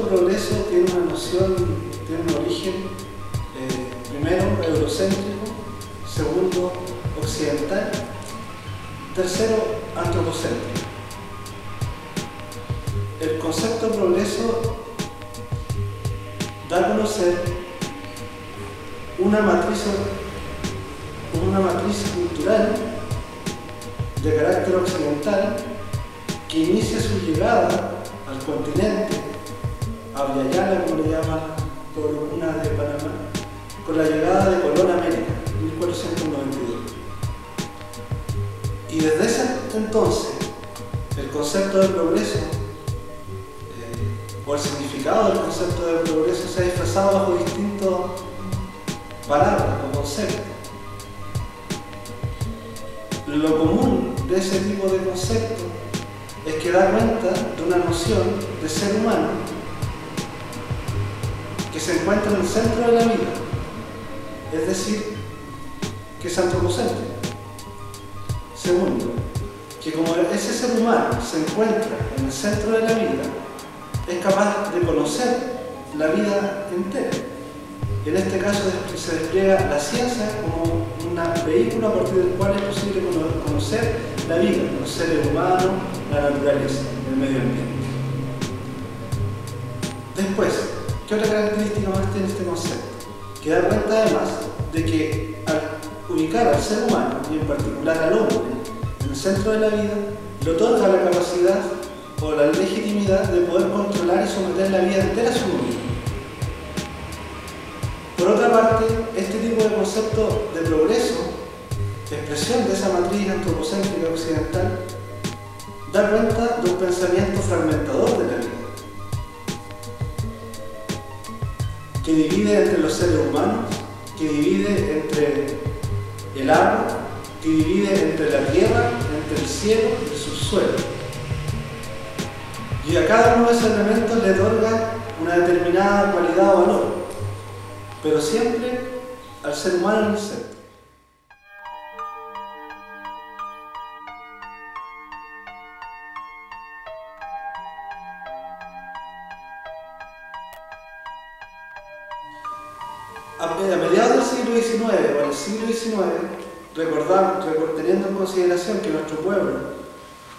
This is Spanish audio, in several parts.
de progreso tiene una noción, tiene un origen, primero, eurocéntrico, segundo, occidental, tercero, antropocéntrico. El concepto de progreso da a conocer una matriz cultural de carácter occidental que inicia su llegada al continente, a Villayala, como le llaman por una de Panamá, con la llegada de Colón a América, en 1492. Y desde ese entonces, el concepto de progreso, o el significado del concepto de progreso, se ha disfrazado bajo distintas palabras o conceptos. Lo común de ese tipo de conceptos es que da cuenta de una noción de ser humano que se encuentra en el centro de la vida, es decir, que es antropocéntrico. Segundo, que como ese ser humano se encuentra en el centro de la vida, es capaz de conocer la vida entera. En este caso se despliega la ciencia como un vehículo a partir del cual es posible conocer la vida, los seres humanos, la naturaleza, el medio ambiente. Después, ¿qué otra característica más tiene este concepto? Que da cuenta además de que al ubicar al ser humano, y en particular al hombre, en el centro de la vida, le otorga la capacidad o la legitimidad de poder controlar y someter la vida entera a su dominio. Por otra parte, este tipo de concepto de progreso, expresión de esa matriz antropocéntrica occidental, da cuenta de un pensamiento fragmentador de la vida, que divide entre los seres humanos, que divide entre el agua, que divide entre la tierra, entre el cielo y el subsuelo. Y a cada uno de esos elementos le otorga una determinada cualidad o valor, pero siempre al ser humano en el centro. A mediados del siglo XIX o en el siglo XIX, teniendo en consideración que nuestro pueblo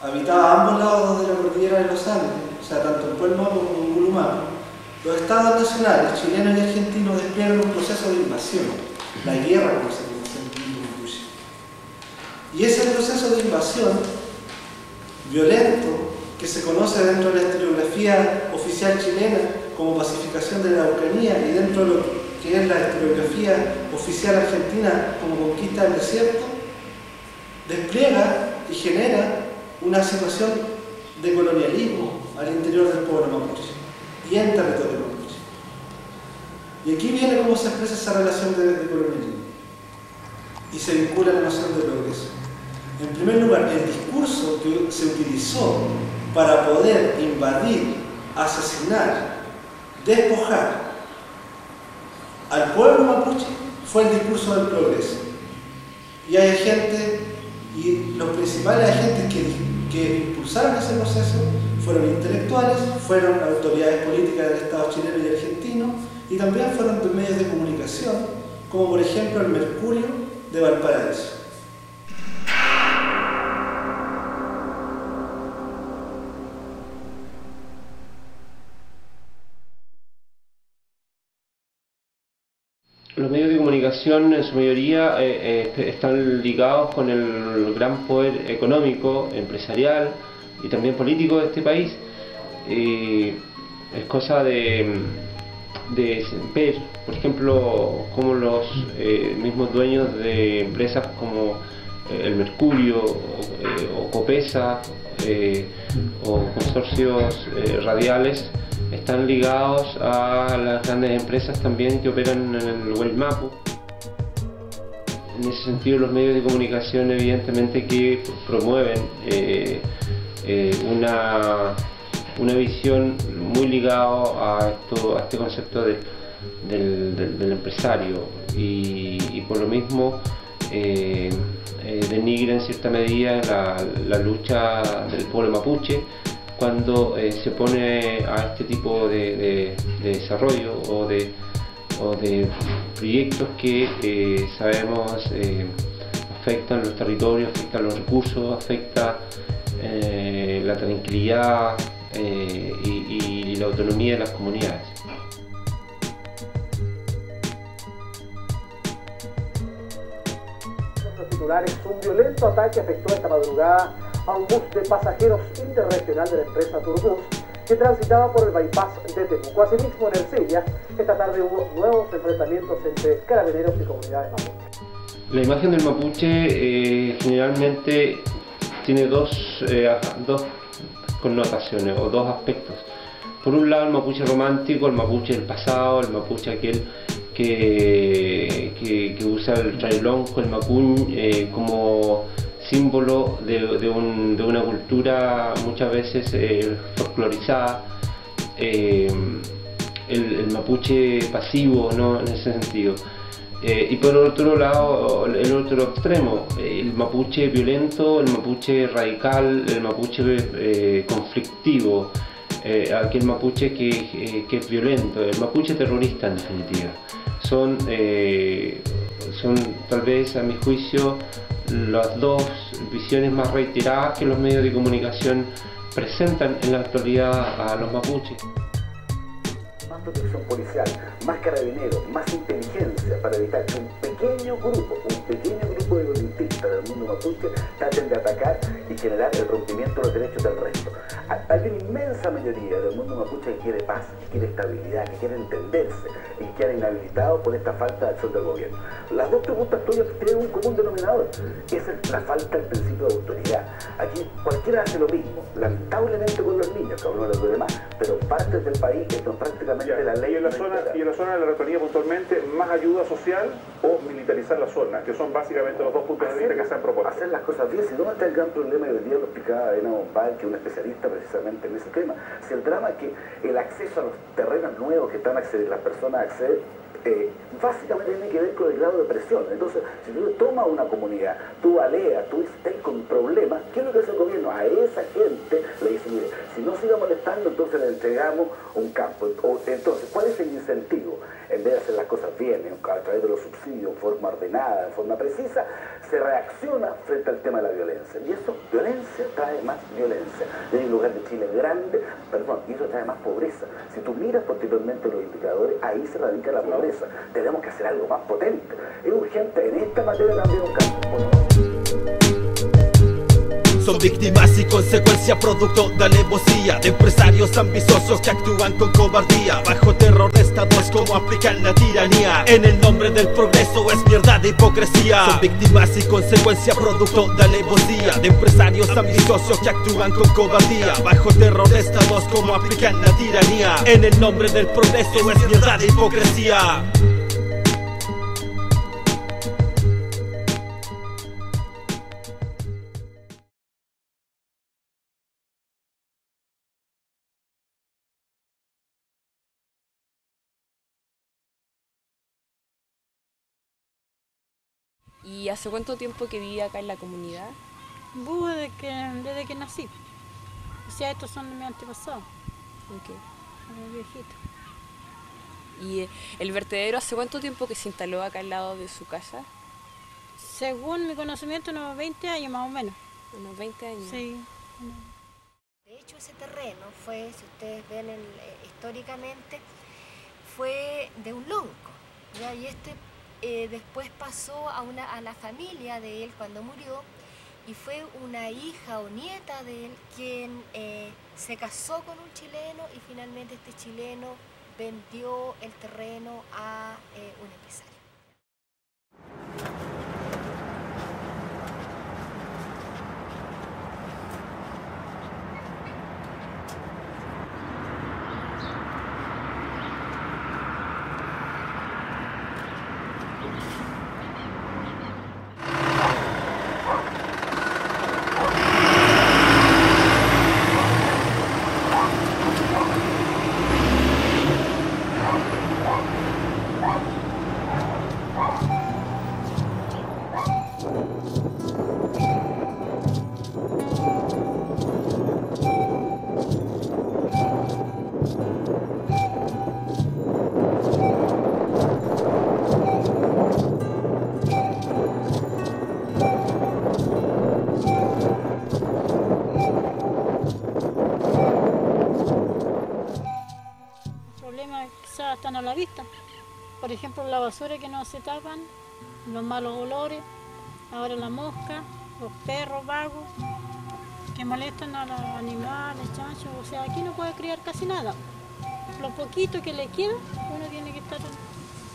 habitaba a ambos lados de la cordillera de los Andes, o sea, tanto en Puelmapo como en Gulumapo, los estados nacionales, chilenos y argentinos, despliegan un proceso de invasión, la guerra, como se conoce en Mapuche. Y ese proceso de invasión violento, que se conoce dentro de la historiografía oficial chilena como pacificación de la Araucanía y dentro de lo que es la historiografía oficial argentina como conquista del desierto, despliega y genera una situación de colonialismo al interior del pueblo mapuche y en territorio mapuche. Y aquí viene cómo se expresa esa relación de colonialismo y se vincula la noción de progreso. En primer lugar, el discurso que se utilizó para poder invadir, asesinar, despojar al pueblo mapuche fue el discurso del progreso. Y hay gente, y los principales agentes que impulsaron ese proceso fueron intelectuales, fueron autoridades políticas del Estado chileno y argentino, y también fueron de medios de comunicación, como por ejemplo el Mercurio de Valparaíso. Los medios de comunicación en su mayoría están ligados con el gran poder económico, empresarial y también político de este país. Es cosa de ver, por ejemplo, cómo los mismos dueños de empresas como el Mercurio o Copesa o consorcios radiales están ligados a las grandes empresas también que operan en el Puelmapo. En ese sentido, los medios de comunicación evidentemente que promueven una visión muy ligada a este concepto del empresario y por lo mismo denigra en cierta medida la lucha del pueblo mapuche cuando se pone a este tipo de desarrollo o de proyectos que sabemos afectan los territorios, afectan los recursos, afectan la tranquilidad y la autonomía de las comunidades. Los titulares, un violento ataque afectó esta madrugada a un bus de pasajeros interregional de la empresa Turbus que transitaba por el bypass de Temuco. Asimismo, en Ercilla, esta tarde hubo nuevos enfrentamientos entre carabineros y comunidades mapuche. La imagen del mapuche generalmente tiene dos connotaciones o dos aspectos. Por un lado, el mapuche romántico, el mapuche del pasado, el mapuche aquel que usa el trailonco, el mapuñ, como símbolo de una cultura muchas veces folclorizada, el mapuche pasivo, ¿no? En ese sentido. Y por otro lado, el otro extremo, el mapuche violento, el mapuche radical, el mapuche conflictivo, aquel mapuche que es violento, el mapuche terrorista en definitiva. Son tal vez, a mi juicio, las dos visiones más reiteradas que los medios de comunicación presentan en la actualidad a los mapuches. Más protección policial, más carabineros, más inteligencia para evitar que un pequeño grupo de violentistas del mundo mapuche traten de atacar y generar el rompimiento de los derechos del resto. Hay una inmensa mayoría del mundo mapuche que quiere paz, que quiere estabilidad, que quiere entenderse y que queda inhabilitado por esta falta de acción del gobierno. Las dos preguntas tuyas tienen un común denominador, esa es la falta del principio de autoridad. Aquí cualquiera hace lo mismo, lamentablemente con los niños, que hablo de los demás, pero partes del país que son prácticamente la ley. Y en la zona de la Araucanía puntualmente, más ayuda social o militarizar la zona, que son básicamente los dos puntos de vista que se han propuesto. Hacer las cosas bien, si no está el gran problema, y hoy día lo explicaba Elena Bombal, que es una especialista precisamente en ese tema, si el drama es que el acceso a los terrenos nuevos que están las personas acceden, básicamente tiene que ver con el grado de presión. Entonces, si tú tomas una comunidad, tú aleas, tú estás con problemas, ¿qué es lo que hace el gobierno? A esa gente le dice, mire, si no siga molestando, entonces le entregamos un campo. Entonces, ¿cuál es el incentivo? En vez de hacer las cosas bien, a través de los subsidios, en forma ordenada, en forma precisa, se reacciona frente al tema de la violencia. Y eso, violencia trae más violencia. Y hay un lugar de Chile grande, y eso trae más pobreza. Si tú miras posteriormente los indicadores, ahí se radica la pobreza. Tenemos que hacer algo más potente. Es urgente en esta materia también un cambio. Son víctimas y consecuencia producto de alevosía de empresarios ambiciosos que actúan con cobardía bajo terror de estados como aplican la tiranía. En el nombre del progreso es mierda de hipocresía. Son víctimas y consecuencia producto de alevosía de empresarios ambiciosos que actúan con cobardía bajo terror de estados como aplican la tiranía. En el nombre del progreso es mierda de hipocresía. ¿Y hace cuánto tiempo que vive acá en la comunidad? Desde que nací. O sea, estos son mis antepasados. Okay. Los viejitos. ¿Y el vertedero hace cuánto tiempo que se instaló acá al lado de su casa? Según mi conocimiento, unos 20 años más o menos. Unos 20 años. Sí. De hecho, ese terreno fue, si ustedes ven históricamente, fue de un lonco, ¿ya? Y después pasó a la familia de él cuando murió, y fue una hija o nieta de él quien se casó con un chileno, y finalmente este chileno vendió el terreno a un empresario. sea, están a la vista. Por ejemplo, la basura que no se tapan, los malos olores, ahora la mosca, los perros vagos que molestan a los animales, chanchos. O sea, aquí no puede criar casi nada. Lo poquito que le queda, uno tiene que estar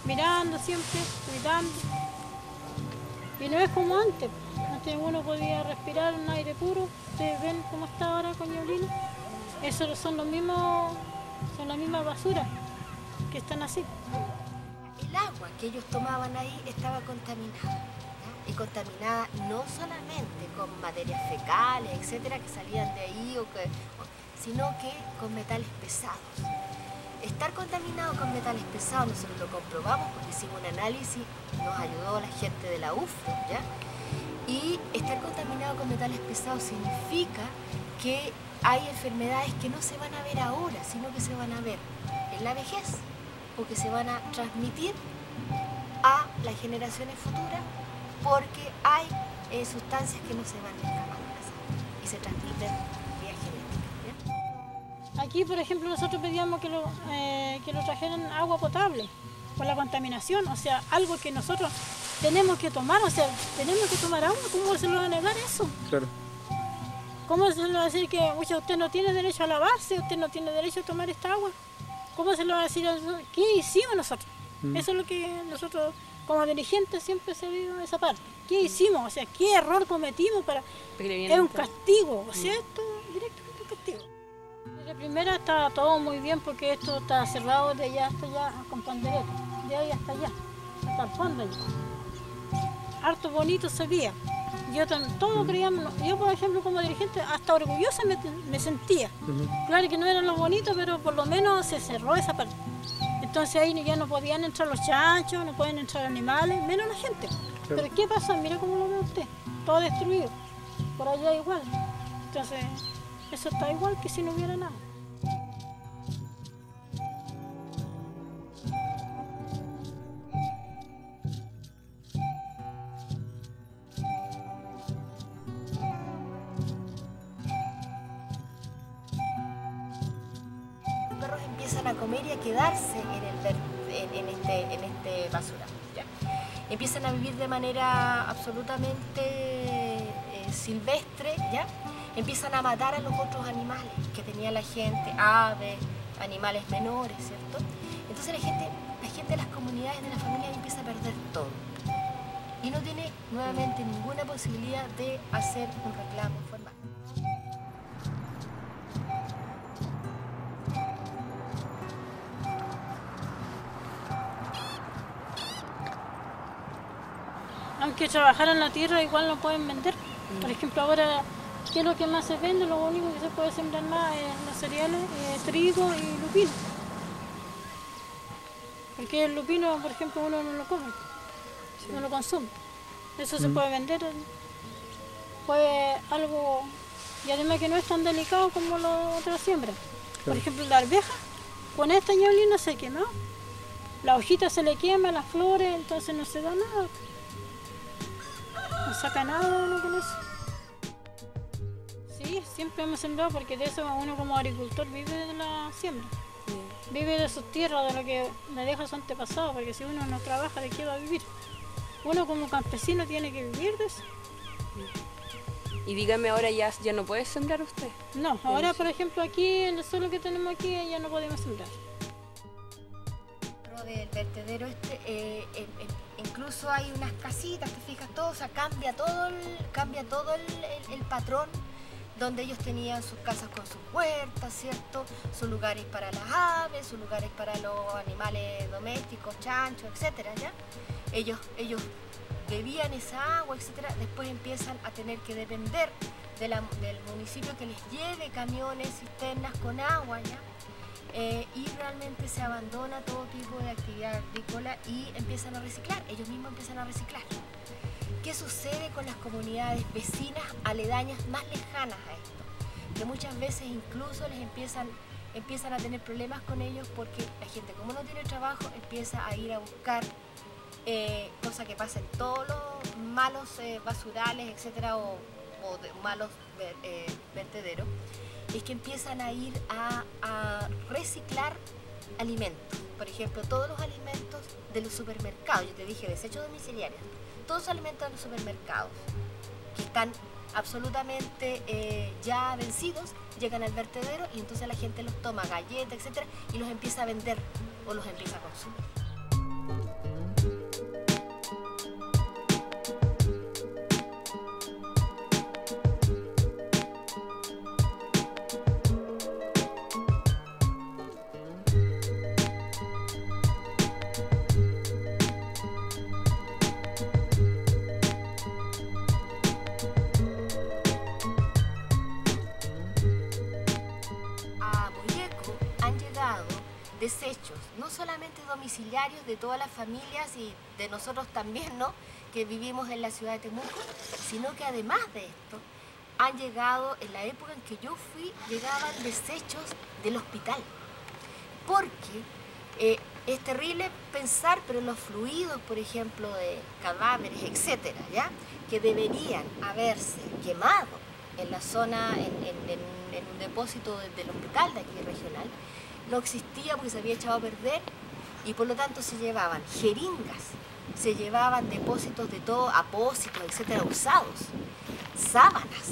mirando siempre, cuidando. Y no es como antes. Antes uno podía respirar un aire puro. Ustedes ven cómo está ahora con Ñublina. Esos son las mismas basuras que están así. El agua que ellos tomaban ahí estaba contaminada. Y contaminada no solamente con materias fecales, etcétera, que salían de ahí, sino que con metales pesados. Estar contaminado con metales pesados, nosotros lo comprobamos porque hicimos un análisis, nos ayudó la gente de la UFRO, ¿ya? Y estar contaminado con metales pesados significa que hay enfermedades que no se van a ver ahora, sino que se van a ver en la vejez, porque se van a transmitir a las generaciones futuras, porque hay sustancias que no se van a escapar de la sangre y se transmiten vía genética, ¿ya? Aquí, por ejemplo, nosotros pedíamos que lo trajeran agua potable por la contaminación, o sea, algo que nosotros tenemos que tomar, o sea, tenemos que tomar agua. ¿Cómo se lo va a negar eso? Claro. ¿Cómo se le va a decir que usted no tiene derecho a lavarse, usted no tiene derecho a tomar esta agua? ¿Cómo se lo va a decir a nosotros? ¿Qué hicimos nosotros? Eso es lo que nosotros, como dirigentes, siempre se vio esa parte. ¿Qué hicimos? O sea, ¿qué error cometimos para...? Es un castigo, o sea, esto directamente un castigo. Desde primera estaba todo muy bien porque esto está cerrado de allá hasta allá con pandereta, de ahí hasta allá, hasta el fondo allá. Harto bonito se veía. Todos creíamos, yo por ejemplo como dirigente hasta orgullosa me sentía. Claro que no era lo bonito, pero por lo menos se cerró esa parte. Entonces ahí ya no podían entrar los chanchos, no pueden entrar animales, menos la gente. Pero ¿qué pasa? Mira cómo lo ve usted, todo destruido. Por allá igual. Entonces eso está igual que si no hubiera nada. A comer y a quedarse en este basurero, ¿ya? Empiezan a vivir de manera absolutamente silvestre, ¿ya? Empiezan a matar a los otros animales que tenía la gente, aves, animales menores, ¿cierto? Entonces la gente de las comunidades, de las familias empieza a perder todo y no tiene nuevamente ninguna posibilidad de hacer un reclamo formal. Aunque trabajaran la tierra, igual no pueden vender. Por ejemplo, ahora, ¿qué es lo que más se vende? Lo único que se puede sembrar más es los cereales, trigo y lupino. Porque el lupino, por ejemplo, uno no lo come, no lo consume. Eso se puede vender, pues algo, y además que no es tan delicado como la otra siembra. Por ejemplo, la arveja, con esta Ñublina se quemó. La hojita se le quema, las flores, entonces no se da nada. No saca nada uno con eso. Sí, siempre hemos sembrado porque de eso uno como agricultor vive de la siembra. Vive de sus tierras, de lo que le deja su antepasado, porque si uno no trabaja, ¿de qué va a vivir? Uno como campesino tiene que vivir de eso. Y dígame, ahora ya no puede sembrar usted. No, ahora por ejemplo aquí, en el suelo que tenemos aquí, ya no podemos sembrar. Del vertedero incluso hay unas casitas, te fijas, todo, o sea, cambia todo el patrón, donde ellos tenían sus casas con sus huertas, ¿cierto? Sus lugares para las aves, sus lugares para los animales domésticos, chanchos, etcétera, ¿ya? Ellos bebían esa agua, etcétera, después empiezan a tener que depender del municipio que les lleve camiones, cisternas con agua, ¿ya? Y realmente se abandona todo tipo de actividad agrícola y empiezan a reciclar, ellos mismos empiezan a reciclar. ¿Qué sucede con las comunidades vecinas aledañas más lejanas a esto? Que muchas veces incluso les empiezan a tener problemas con ellos porque la gente, como no tiene trabajo, empieza a ir a buscar, cosa que pasa en todos los malos basurales, etcétera, o malos vertederos, es que empiezan a ir a reciclar alimentos. por ejemplo, todos los alimentos de los supermercados, yo te dije desechos domiciliarios, todos los alimentos de los supermercados que están absolutamente ya vencidos, llegan al vertedero y entonces la gente los toma, galletas, etcétera, y los empieza a vender o los empieza a consumir. Desechos, no solamente domiciliarios de todas las familias y de nosotros también, ¿no?, que vivimos en la ciudad de Temuco, sino que además de esto, han llegado, en la época en que yo fui, llegaban desechos del hospital. Porque es terrible pensar, pero los fluidos, por ejemplo, de cadáveres, etcétera, ¿ya?, que deberían haberse quemado en la zona, en un depósito del hospital de aquí regional, no existía porque se había echado a perder y por lo tanto se llevaban jeringas, se llevaban depósitos de todo, apósitos, etcétera, usados, sábanas,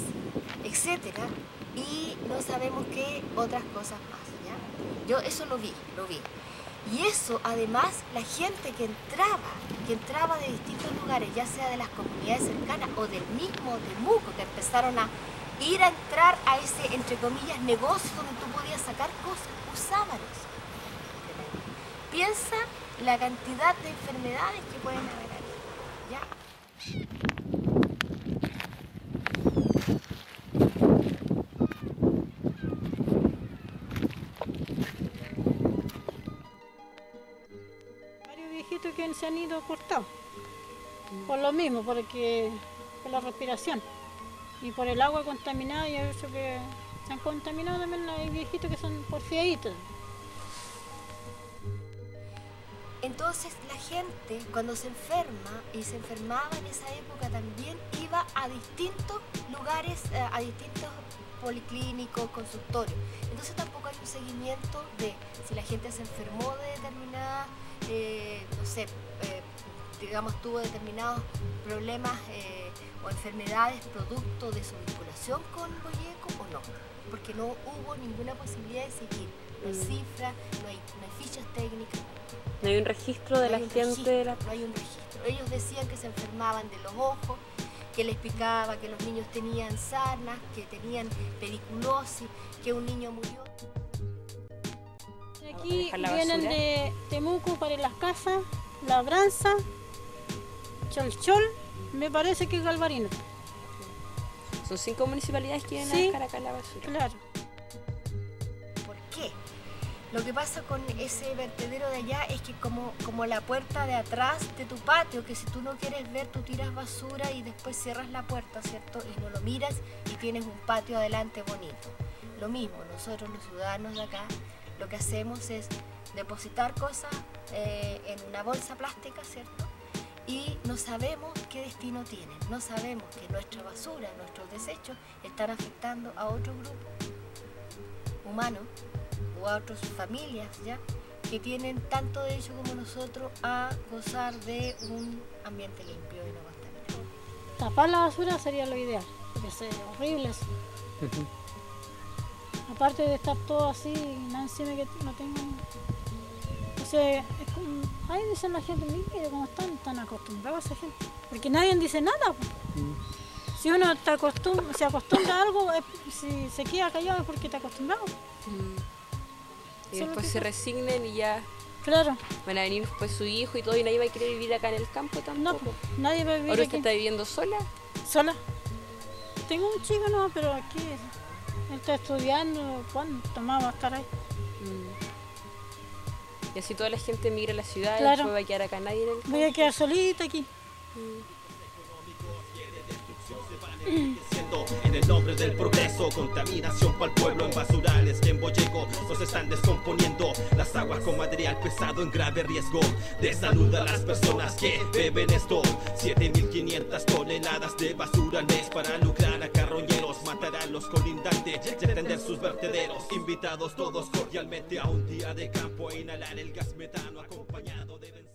etcétera, y no sabemos qué otras cosas más, ¿ya? Yo eso lo vi. Y eso, además, la gente que entraba de distintos lugares, ya sea de las comunidades cercanas o del mismo Temuco, que empezaron a ir a entrar a ese, entre comillas, negocio donde tú podías sacar cosas, usaban eso. Piensa la cantidad de enfermedades que pueden haber ahí, ¿ya? Varios viejitos que se han ido cortados, por lo mismo, por la respiración. Y por el agua contaminada, y he visto que se han contaminado también, hay viejitos que son porfiaditos. Entonces la gente, cuando se enferma, y se enfermaba en esa época también, iba a distintos lugares, a distintos policlínicos, consultorios. Entonces tampoco hay un seguimiento de si la gente se enfermó de determinada, no sé, digamos, tuvo determinados problemas o enfermedades producto de su vinculación con Boyeco o no, porque no hubo ninguna posibilidad de seguir, no hay cifras, no hay fichas técnicas. No hay un registro de la gente. No hay un registro. Ellos decían que se enfermaban de los ojos, que les picaba, que los niños tenían sarnas, que tenían pediculosis, que un niño murió. Aquí vienen de Temuco para las casas, Labranza, Cholchol, me parece que es Galvarino. Son 5 municipalidades que vienen a dejar acá la basura. Claro. ¿Por qué? Lo que pasa con ese vertedero de allá es que como la puerta de atrás de tu patio, que si tú no quieres ver, tú tiras basura y después cierras la puerta, ¿cierto? Y no lo miras y tienes un patio adelante bonito. Lo mismo, nosotros los ciudadanos de acá, lo que hacemos es depositar cosas en una bolsa plástica, ¿cierto? Y no sabemos qué destino tienen, no sabemos que nuestra basura, nuestros desechos están afectando a otro grupo humano o a otras familias, ¿ya?, que tienen tanto derecho como nosotros a gozar de un ambiente limpio y no contaminado. Tapar la basura sería lo ideal, porque es horrible eso. Aparte de estar todo así, nada encima que no tengan... O sea, es como... Ahí dicen la gente, mire cómo están acostumbrados a esa gente. Porque nadie dice nada. Si uno se acostumbra a algo, si se queda callado es porque está acostumbrado. Y después se resignen y ya... Claro. Van a venir pues su hijo y todo, y nadie va a querer vivir acá en el campo tampoco. No, nadie va a vivir ¿Ahora aquí. usted está viviendo sola? Sola. Tengo un chico, no, pero aquí él está estudiando. ¿Cuánto más va a estar ahí? Y así toda la gente migra a la ciudad, Claro. y después va a quedar acá nadie en el campo. Voy a quedar solita aquí. destruyendo en el nombre del progreso. Contaminación para el pueblo en basurales que en Bollego nos están descomponiendo las aguas con material pesado en grave riesgo de salud a las personas que beben esto. 7.500 toneladas de basura al mes para lucrar a carroñeros, matar a los colindantes y atender sus vertederos. Invitados todos cordialmente a un día de campo a inhalar el gas metano acompañado de benceno.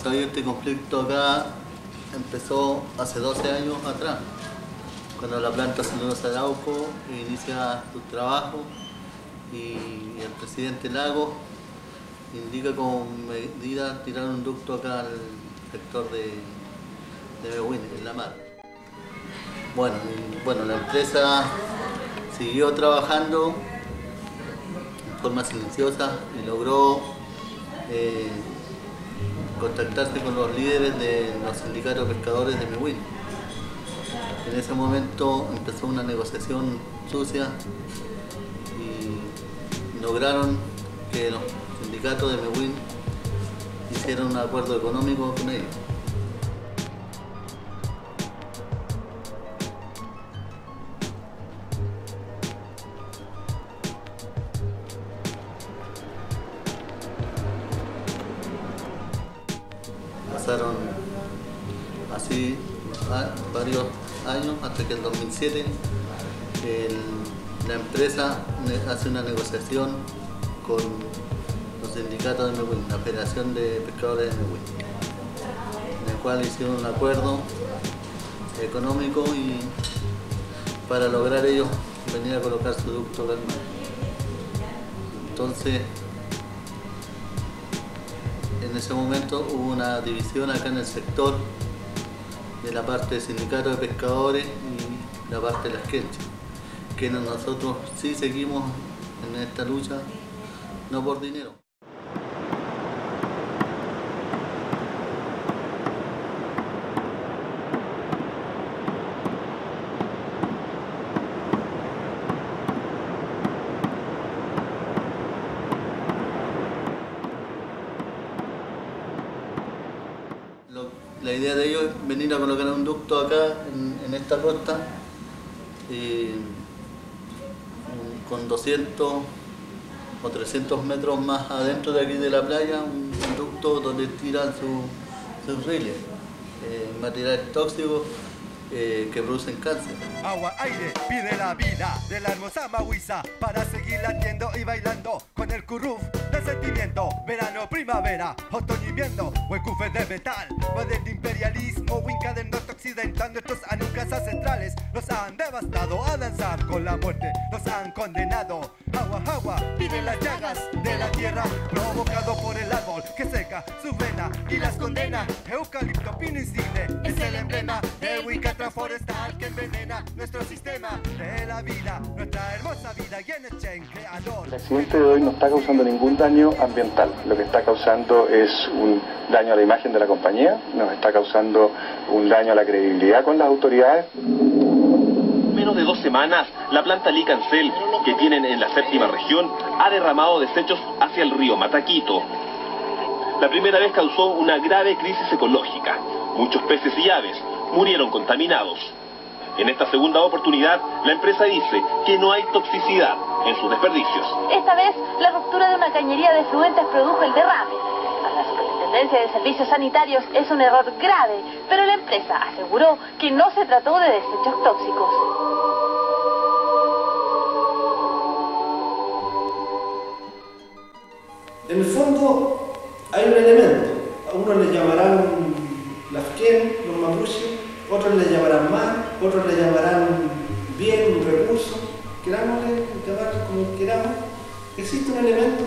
Este conflicto acá empezó hace 12 años atrás, cuando la planta celulosa de Arauco inicia su trabajo y el presidente Lagos indica como medida tirar un ducto acá al sector de Mewin, en la mar. Bueno, la empresa siguió trabajando en forma silenciosa y logró contactarse con los líderes de los sindicatos de pescadores de Mewin. En ese momento empezó una negociación sucia y lograron que los sindicatos de Mewin hicieran un acuerdo económico con ellos. Pasaron así varios años hasta que en 2007 la empresa hace una negociación con los sindicatos de Mewin, la Federación de Pescadores de Mewin, en el cual hicieron un acuerdo económico y para lograr ellos venir a colocar su ducto al mar. Entonces, en ese momento hubo una división acá en el sector de la parte del sindicato de pescadores y la parte de las quenchas, que nosotros sí seguimos en esta lucha, no por dinero. La idea de ellos es venir a colocar un ducto acá en esta costa con 200 o 300 metros más adentro de aquí de la playa, un ducto donde tiran sus riles, materiales tóxicos que producen cáncer. Agua, aire, pide la vida de la hermosa Mahuiza para seguir latiendo y bailando con el curruf de sentimiento. Verano, primavera, otoño, invierno, huecufe de metal. Va del imperialismo, winca del norte occidental. Nuestros anuncas ancestrales los han devastado a danzar con la muerte, los han condenado. Agua, agua, pide las llagas de la tierra provocado por el árbol que seca su vena y las condena. Eucalipto, pino insigne es el emblema del Wicca transforestal que envenena nuestro sistema de la vida, nuestra hermosa vida y en el Chen creador. El accidente de hoy no está causando ningún daño ambiental, lo que está causando es un daño a la imagen de la compañía, nos está causando un daño a la credibilidad con las autoridades. Menos de 2 semanas, la planta Licancel, que tienen en la 7ª región, ha derramado desechos hacia el río Mataquito. La primera vez causó una grave crisis ecológica. Muchos peces y aves murieron contaminados. En esta segunda oportunidad, la empresa dice que no hay toxicidad en sus desperdicios. Esta vez, la ruptura de una cañería de efluentes produjo el derrame. Para la Superintendencia de Servicios Sanitarios es un error grave, pero la empresa aseguró que no se trató de desechos tóxicos. En el fondo hay un elemento, a unos le llamarán lafken, los mapuches, otros le llamarán mar, otros le llamarán bien, un recurso, queramos llamar como queramos. Existe un elemento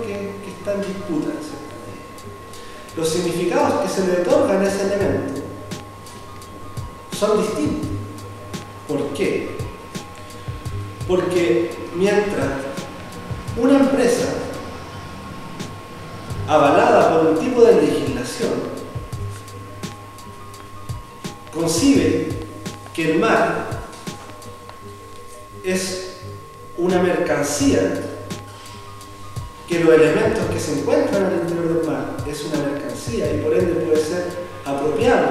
que está en disputa en cierta medida. Los significados que se le otorgan a ese elemento son distintos. ¿Por qué? Porque mientras una empresa avalada por un tipo de legislación concibe que el mar es una mercancía, que los elementos que se encuentran al interior del mar es una mercancía y por ende puede ser apropiado,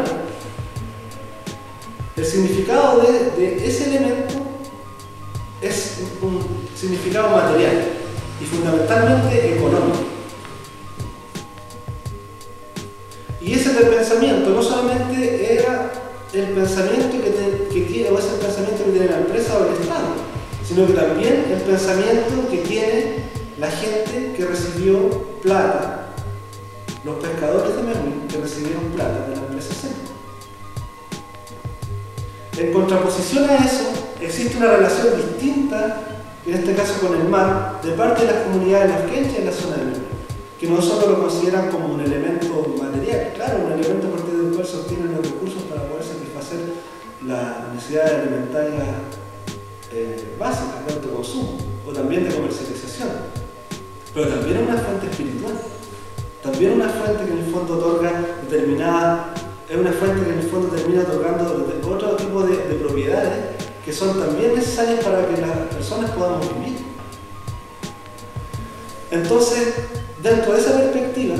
el significado de ese elemento es un significado material y fundamentalmente económico. Y ese del pensamiento no solamente era el pensamiento que tiene, o es el pensamiento que tiene la empresa o el Estado, sino que también el pensamiento que tiene la gente que recibió plata, los pescadores de Merwin que recibieron plata de la empresa Senco. En contraposición a eso, existe una relación distinta, en este caso con el mar, de parte de las comunidades lafkenches en la zona de Merwin, que no solo lo consideran como un elemento material, claro, un elemento a partir del cual sostienen los recursos para poder satisfacer las necesidades alimentarias básicas de autoconsumo o también de comercialización, pero también es una fuente espiritual, también una fuente que en el fondo otorga determinada, es una fuente que en el fondo termina otorgando otro tipo de propiedades que son también necesarias para que las personas podamos vivir. Entonces, dentro de esa perspectiva,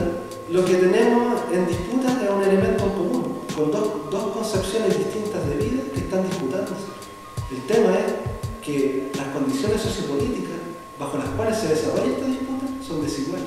lo que tenemos en disputa es un elemento en común, con dos concepciones distintas de vida que están disputándose. El tema es que las condiciones sociopolíticas bajo las cuales se desarrolla esta disputa son desiguales.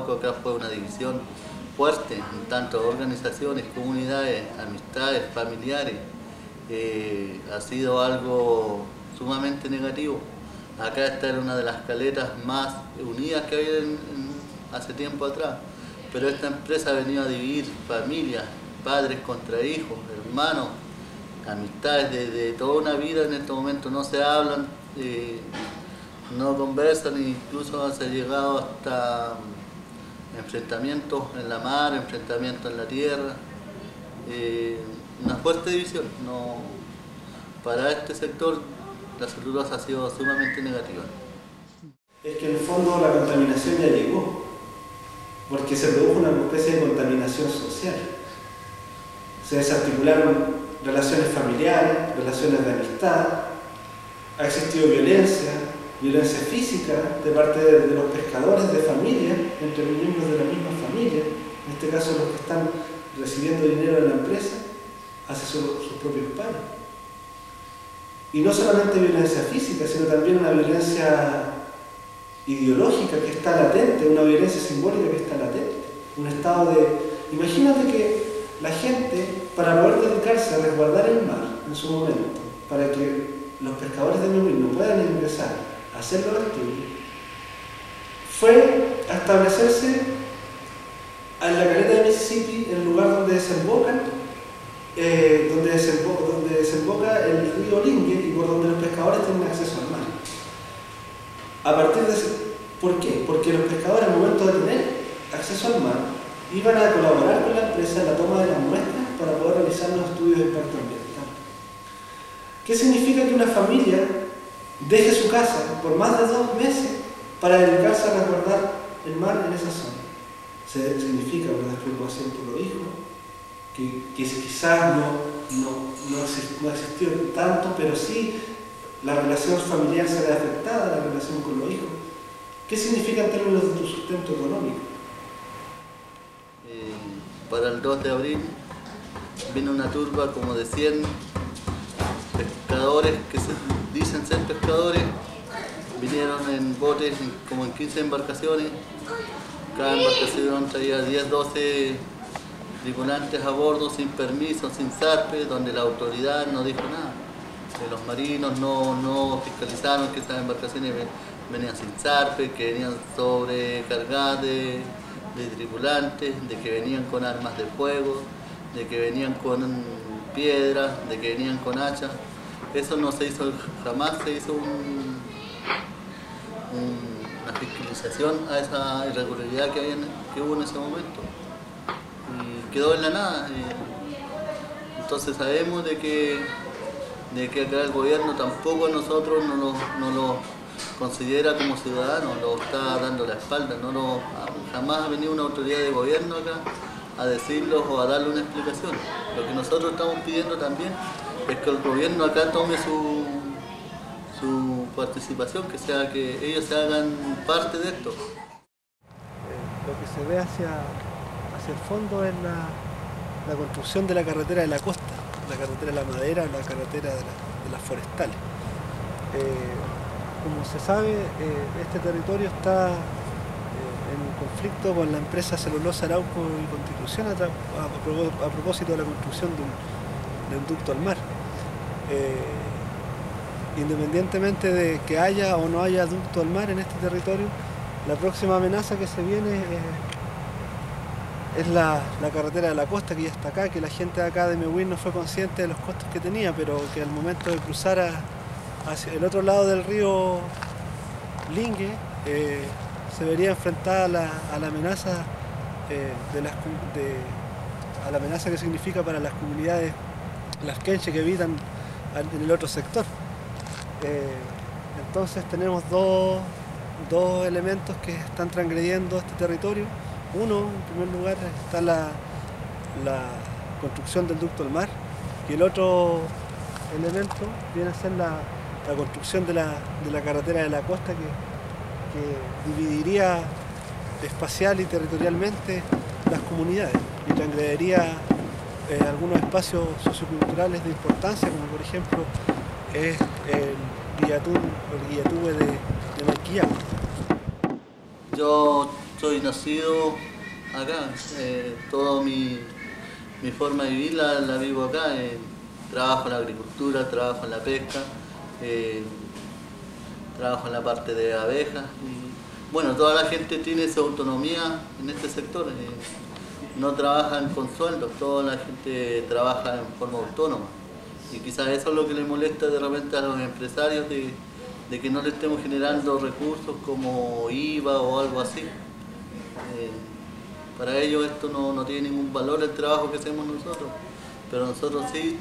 Acá fue una división fuerte en tanto organizaciones, comunidades, amistades, familiares. Ha sido algo sumamente negativo. Acá esta era una de las caletas más unidas que había hace tiempo atrás, pero esta empresa ha venido a dividir familias, padres contra hijos, hermanos, amistades de toda una vida. En este momento no se hablan, no conversan, incluso se ha llegado hasta enfrentamientos en la mar, enfrentamientos en la tierra, una fuerte división. Para este sector la celulosa ha sido sumamente negativa. Es que en el fondo la contaminación ya llegó, porque se produjo una especie de contaminación social. Se desarticularon relaciones familiares, relaciones de amistad, ha existido violencia física de parte de los pescadores de familia, entre miembros de la misma familia, en este caso los que están recibiendo dinero de la empresa, hacia sus propios padres. Y no solamente violencia física, sino también una violencia ideológica que está latente, una violencia simbólica que está latente, un estado de... Imagínate que la gente, para poder dedicarse a resguardar el mar en su momento, para que los pescadores de Merwin no puedan ingresar a hacer los estudios, fue a establecerse en la caleta de Mississippi, el lugar donde desemboca el río Lingue y por donde los pescadores tienen acceso al mar. A partir de ese, ¿por qué? Porque los pescadores al momento de tener acceso al mar iban a colaborar con la empresa en la toma de las muestras para poder realizar los estudios de impacto ambiental. ¿Qué significa que una familia deje su casa por más de 2 meses para dedicarse a resguardar el mar en esa zona? Significa una preocupación por los hijos, que quizás no existió tanto, pero sí la relación familiar se ve afectada, la relación con los hijos. ¿Qué significa en términos de tu sustento económico? Para el 2 de abril vino una turba como de 100 pescadores que se dicen ser pescadores, vinieron en botes como en 15 embarcaciones, cada embarcación traía 10-12 tripulantes a bordo sin permiso, sin zarpe, donde la autoridad no dijo nada. Los marinos no fiscalizaron que estas embarcaciones venían sin zarpe, que venían sobrecargadas de tripulantes, de que venían con armas de fuego, de que venían con piedras, de que venían con hachas. Eso no se hizo, jamás se hizo una fiscalización a esa irregularidad que hubo en ese momento. Y quedó en la nada. Entonces sabemos de que acá el gobierno tampoco a nosotros no lo considera como ciudadanos, lo está dando la espalda. Jamás ha venido una autoridad de gobierno acá a decirlo o a darle una explicación. Lo que nosotros estamos pidiendo también es que el gobierno acá tome su participación, que ellos se hagan parte de esto. Lo que se ve hacia el fondo es la construcción de la carretera de la costa, la carretera de la madera, la carretera de las forestales. Como se sabe, este territorio está en conflicto con la empresa Celulosa Arauco y Constitución a propósito de la construcción de un ducto al mar. Independientemente de que haya o no haya ducto al mar en este territorio, la próxima amenaza que se viene es la carretera de la costa, que ya está acá, que la gente de acá de Mewin no fue consciente de los costos que tenía, pero que al momento de cruzar hacia el otro lado del río Lingue se vería enfrentada a la amenaza a la amenaza que significa para las comunidades las quenches que habitan en el otro sector. Entonces tenemos dos elementos que están transgrediendo este territorio. Uno, en primer lugar, está la construcción del ducto al mar, y el otro elemento viene a ser la construcción de la carretera de la costa que dividiría espacial y territorialmente las comunidades y transgrediría algunos espacios socioculturales de importancia, como por ejemplo es el Guillatube de Maiquillao. Yo soy nacido acá, toda mi forma de vivir la vivo acá. Trabajo en la agricultura, trabajo en la pesca, trabajo en la parte de abejas. Y, bueno, toda la gente tiene su autonomía en este sector. No trabajan con sueldos, toda la gente trabaja en forma autónoma. Y quizás eso es lo que le molesta de repente a los empresarios, de que no le estemos generando recursos como IVA o algo así. Para ellos esto no tiene ningún valor el trabajo que hacemos nosotros, pero nosotros sí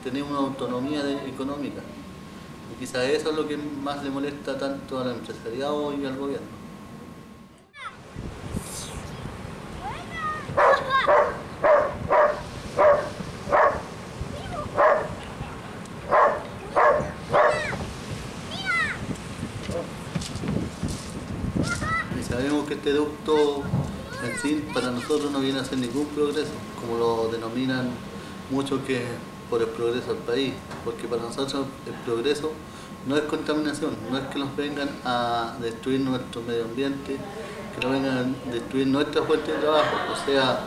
tenemos una autonomía económica. Y quizás eso es lo que más le molesta tanto al empresariado y al gobierno. Sabemos que este ducto en sí para nosotros no viene a ser ningún progreso, como lo denominan muchos, que por el progreso del país, porque para nosotros el progreso no es contaminación, no es que nos vengan a destruir nuestro medio ambiente, que nos vengan a destruir nuestra fuente de trabajo. O sea,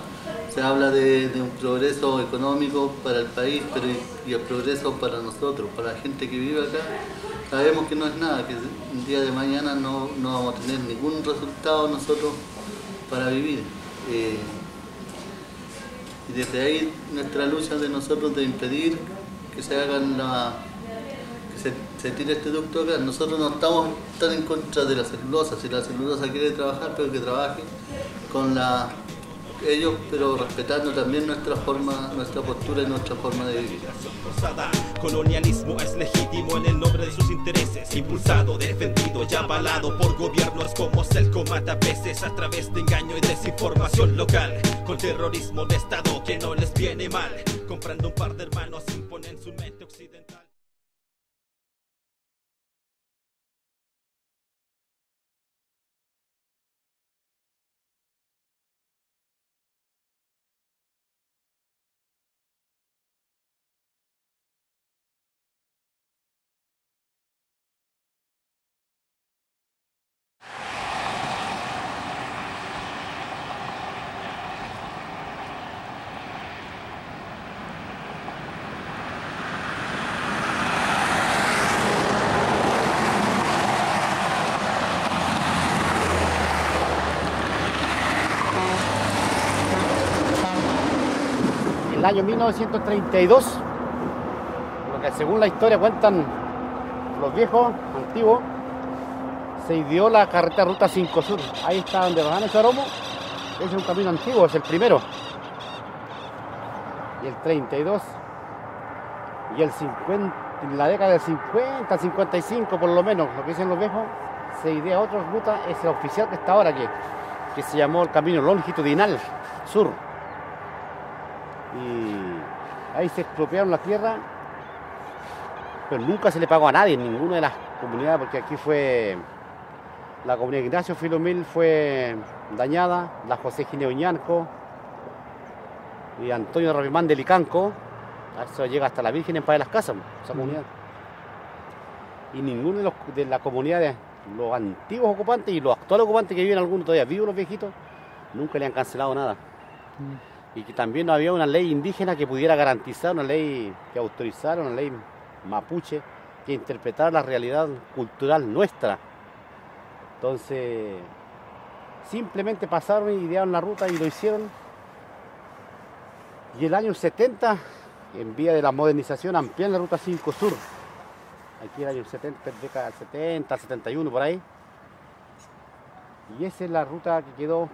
se habla de un progreso económico para el país, pero y el progreso para nosotros, para la gente que vive acá, sabemos que no es nada, que el día de mañana no vamos a tener ningún resultado nosotros para vivir. Y desde ahí nuestra lucha de nosotros de impedir que se hagan que se tire este ducto acá. Nosotros no estamos tan en contra de la celulosa. Si la celulosa quiere trabajar, pero que trabaje con ellos, pero respetando también nuestra forma, nuestra postura y nuestra forma de vivir. Colonialismo es legítimo en el nombre de sus intereses, impulsado, defendido y avalado por gobiernos como Celco Matapeces a través de engaño y desinformación local, con terrorismo de Estado que no les viene mal, comprando un par de hermanos imponen su mente occidental. El año 1932, lo que según la historia cuentan los viejos, antiguos, se ideó la carretera Ruta 5 Sur. Ahí está donde van a Choromo, ese es un camino antiguo, es el primero. Y el 32, y el 50, en la década del 50, 55 por lo menos, lo que dicen los viejos, se idea otra ruta, es el oficial que está ahora aquí, que se llamó el Camino Longitudinal Sur. Y ahí se expropiaron la tierra, pero nunca se le pagó a nadie, en ninguna de las comunidades, porque aquí fue la comunidad de Ignacio Filomil fue dañada, la José Gineo Ñanco y Antonio Rabimán de Licanco, eso llega hasta la Virgen en Paz de las Casas, esa comunidad. Y ninguno de la comunidad de los antiguos ocupantes y los actuales ocupantes que viven, algunos todavía vivos, los viejitos, nunca le han cancelado nada. Y que también no había una ley indígena que pudiera garantizar, una ley que autorizara, una ley mapuche que interpretara la realidad cultural nuestra. Entonces, simplemente pasaron y idearon la ruta y lo hicieron. Y el año 70, en vía de la modernización, amplían la Ruta 5 Sur. Aquí el año 70, década del 70, 71, por ahí. Y esa es la ruta que quedó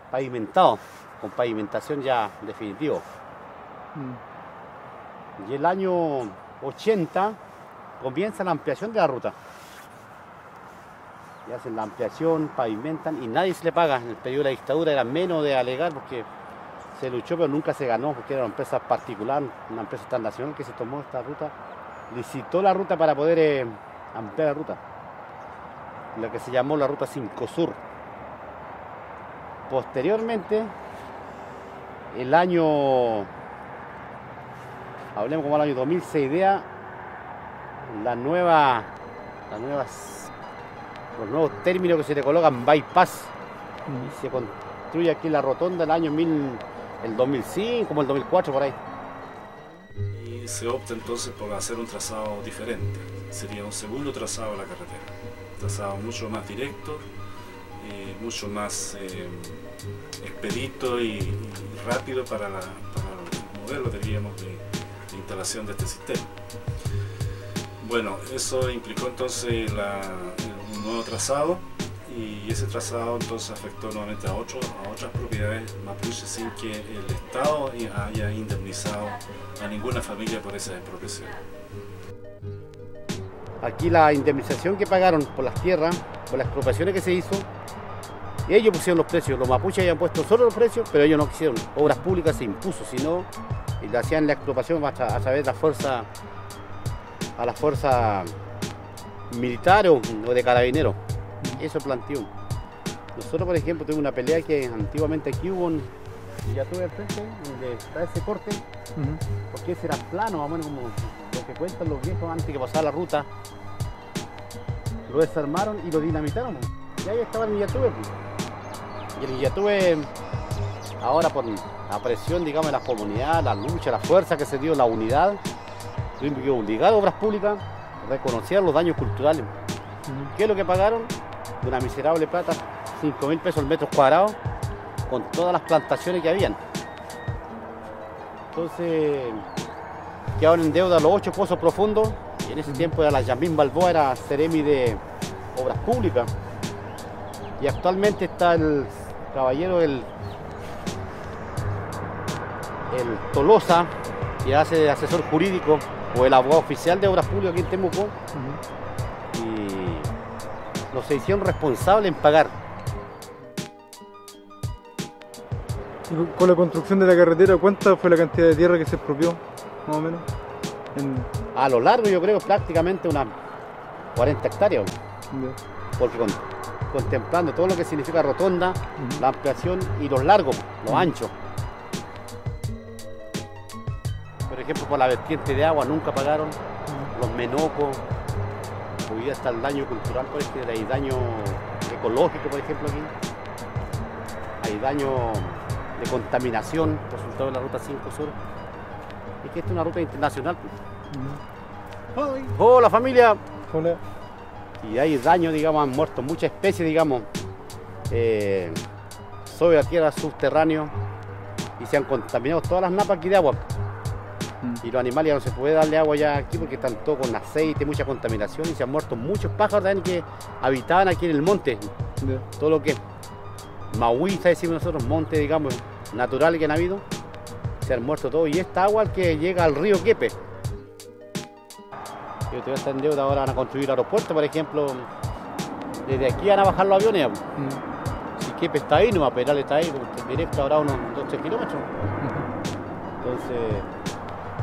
pavimentada, con pavimentación ya definitiva. Y el año 80 comienza la ampliación de la ruta. Y hacen la ampliación, pavimentan y nadie se le paga. En el periodo de la dictadura era menos de alegar porque se luchó pero nunca se ganó porque era una empresa particular, una empresa transnacional que se tomó esta ruta, licitó la ruta para poder ampliar la ruta, la que se llamó la Ruta 5 Sur. Posteriormente, el año, hablemos como el año 2000, se idea los nuevos términos que se le colocan bypass y se construye aquí la rotonda el año el 2005, como el 2004 por ahí. Y se opta entonces por hacer un trazado diferente, sería un segundo trazado de la carretera, un trazado mucho más directo, mucho más expedito y rápido para el modelo, diríamos, de instalación de este sistema. Bueno, eso implicó entonces un nuevo trazado y ese trazado entonces afectó nuevamente a otras propiedades mapuches sin que el Estado haya indemnizado a ninguna familia por esa expropiación. Aquí la indemnización que pagaron por las tierras, por las expropiaciones que se hizo, ellos pusieron los precios, los mapuches habían puesto solo los precios, pero ellos no quisieron. Obras Públicas se impuso, sino y le hacían la expropiación a través de la fuerza militar o de carabineros. Eso planteó. Nosotros, por ejemplo, tuvimos una pelea que antiguamente aquí hubo ya tuve al frente, donde está ese corte, porque ese era plano, más o menos como lo que cuentan los viejos antes que pasara la ruta. Lo desarmaron y lo dinamitaron. Y ahí estaba el Illatuve. Y el Illatuve, ahora por la presión, digamos, de la comunidad, la lucha, la fuerza que se dio, la unidad, tuvimos que obligar a Obras Públicas, reconocieran los daños culturales. ¿Qué es lo que pagaron? Una miserable plata, 5.000 pesos el metro cuadrado, con todas las plantaciones que habían. Entonces, quedaron en deuda los 8 pozos profundos, y en ese tiempo era la Yamín Balboa, era Seremi de Obras Públicas. Y actualmente está el caballero, el Tolosa, que hace de asesor jurídico o el abogado oficial de Obras Públicas aquí en Temuco. Y los se hicieron responsables en pagar. Y con la construcción de la carretera, ¿cuánta fue la cantidad de tierra que se expropió, más o menos? A lo largo yo creo prácticamente unas 40 hectáreas. Porque contemplando todo lo que significa rotonda, la ampliación y los largos, los anchos. Por ejemplo, por la vertiente de agua nunca pagaron, los menocos, hoy día está el daño cultural, por ejemplo, hay daño ecológico, por ejemplo, aquí. Hay daño de contaminación, resultado de la ruta 5 Sur. Es que esta es una ruta internacional. Hola familia. Hola. Y hay daño, digamos, han muerto muchas especies, digamos, sobre la tierra subterránea, y se han contaminado todas las napas aquí de agua. Y los animales ya no se puede darle agua ya aquí porque están todos con aceite, mucha contaminación, y se han muerto muchos pájaros también que habitaban aquí en el monte. Todo lo que es mahuiza, decimos nosotros, monte, digamos, natural que han habido, se han muerto todos. Y esta agua que llega al río Quepe. Y todavía está en deuda, ahora van a construir aeropuertos, por ejemplo. Desde aquí van a bajar los aviones. Si Quepe está ahí, no, Peral está ahí, directo habrá unos 2-3 kilómetros. Entonces,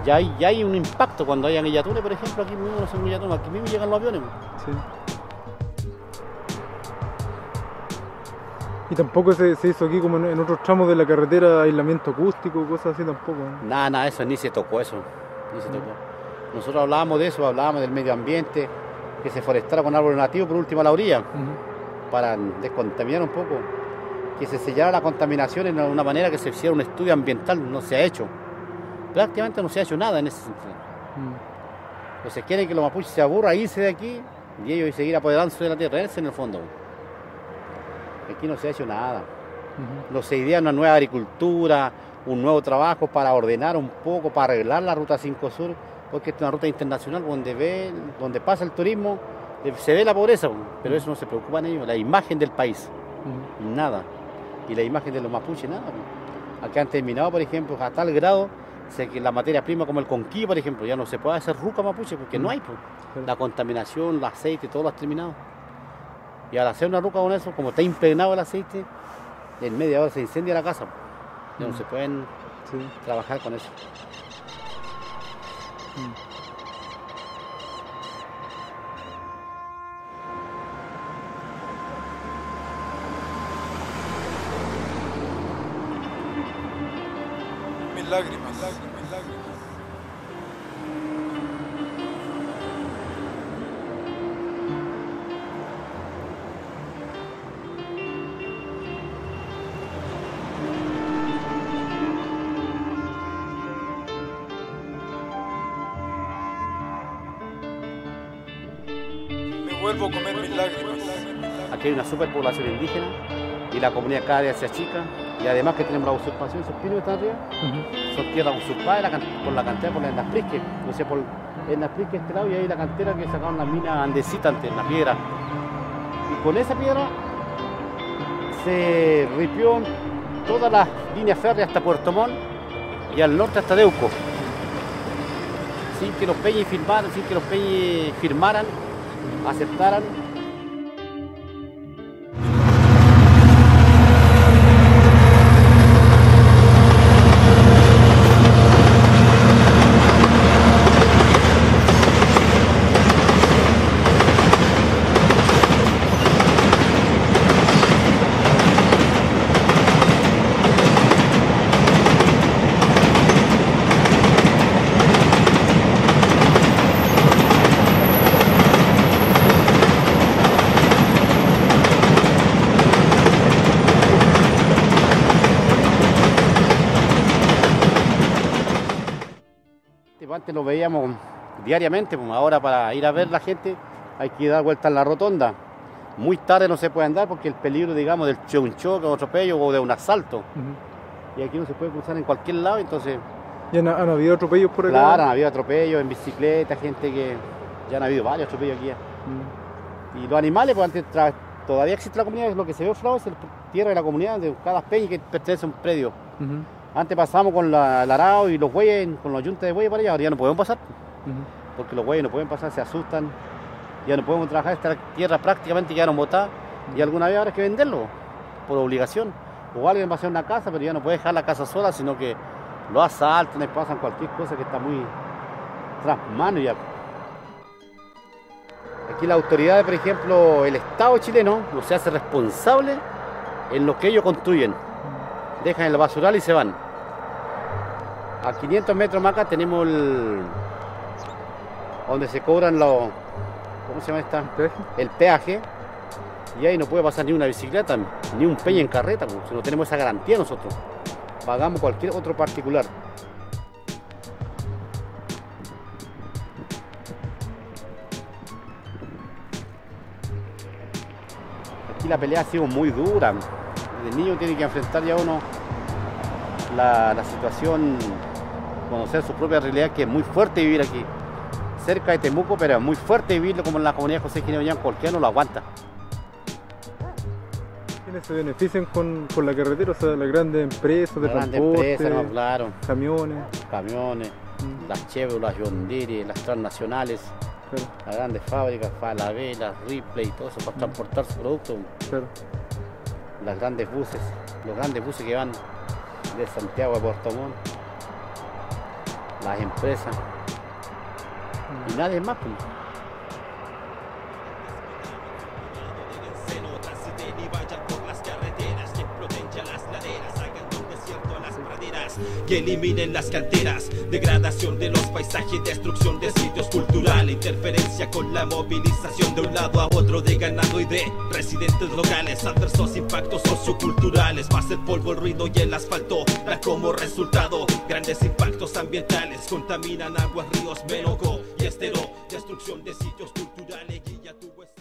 ya hay un impacto cuando hayan Illatunes, por ejemplo, aquí mismo no son Illatunes, aquí mismo llegan los aviones. Sí. Y tampoco se hizo aquí como en otros tramos de la carretera aislamiento acústico, cosas así tampoco. Nada, eso, ni se tocó eso. Ni se tocó. Nosotros hablábamos de eso, hablábamos del medio ambiente, que se forestara con árboles nativos por último a la orilla, para descontaminar un poco, que se sellara la contaminación de una manera que se hiciera un estudio ambiental, no se ha hecho. Prácticamente no se ha hecho nada en ese sentido. Entonces quieren que los mapuches se aburran, irse de aquí, y ellos seguir apoderándose de la tierra, ese en el fondo. Aquí no se ha hecho nada. No se idea una nueva agricultura, un nuevo trabajo para ordenar un poco, para arreglar la ruta 5 Sur, porque es una ruta internacional donde pasa el turismo, se ve la pobreza, pero eso no se preocupan ellos, la imagen del país, nada. Y la imagen de los mapuches, nada. Aquí han terminado, por ejemplo, a tal grado que la materia prima como el conquí, por ejemplo, ya no se puede hacer ruca mapuche porque no hay. La contaminación, el aceite, todo lo ha terminado. Y al hacer una ruca con eso, como está impregnado el aceite, en media hora se incendia la casa. Ya no se pueden trabajar con eso. Mis lágrimas, lágrimas, lágrimas. Vuelvo a comer mis lágrimas. Aquí hay una superpoblación indígena y la comunidad cada día se achica, y además que tenemos la usurpación, esos pinos que están arriba, son tierras usurpadas por la cantera, por las Endasprique, o sea, por Endasprique este lado, y ahí la cantera que sacaron las minas andesitas ante la piedra. Y con esa piedra se ripió todas las líneas férreas hasta Puerto Montt y al norte hasta Deuco, sin que los peñes firmaran, aceptaran. Antes lo veíamos diariamente, pues ahora para ir a ver la gente hay que dar vuelta en la rotonda. Muy tarde no se puede andar porque el peligro, digamos, del un choque o atropello o de un asalto. Y aquí no se puede cruzar en cualquier lado, entonces... ¿Ya han habido atropellos por acá? Claro, han habido atropellos en bicicleta, gente que... Ya han habido varios atropellos aquí. Y los animales, pues antes todavía existe la comunidad, lo que se ve otro lado es el tierra de la comunidad, de cada peña que pertenece a un predio. Antes pasábamos con el arado y los bueyes, con los yuntas de bueyes para allá, ahora ya no podemos pasar. Porque los bueyes no pueden pasar, se asustan. Ya no podemos trabajar, esta tierra prácticamente quedaron botadas y alguna vez habrá que venderlo por obligación. O alguien va a hacer una casa, pero ya no puede dejar la casa sola, sino que lo asaltan, les pasan cualquier cosa que está muy tras mano ya. Aquí las autoridades, por ejemplo, el Estado chileno no se hace responsable en lo que ellos construyen. Dejan el basural y se van. A 500 metros más acá tenemos donde se cobran los... ¿Cómo se llama esta? El peaje. Y ahí no puede pasar ni una bicicleta, ni un peña en carreta, porque si no tenemos esa garantía nosotros. Pagamos cualquier otro particular. Aquí la pelea ha sido muy dura. El niño tiene que enfrentar ya uno la situación, conocer su propia realidad, que es muy fuerte vivir aquí. Cerca de Temuco, pero es muy fuerte vivirlo como en la comunidad José Ginebra Ollán, cualquiera no lo aguanta. ¿Quiénes se benefician con la carretera? O sea, las grandes empresas de transporte, no, claro. Camiones, las Chevrolet, las John Deere, las transnacionales, las grandes fábricas, Falabella, Ripley y todo eso para transportar su producto. Las grandes buses, los grandes buses que van de Santiago a Puerto Montt, las empresas. Y nadie más, pues. Que eliminen las canteras, degradación de los paisajes, destrucción de sitios culturales, interferencia con la movilización de un lado a otro de ganado y de residentes locales, adversos impactos socioculturales, más el polvo, el ruido y el asfalto da como resultado grandes impactos ambientales, contaminan aguas, ríos, Menoco y Estero, destrucción de sitios culturales, guía tu huesa.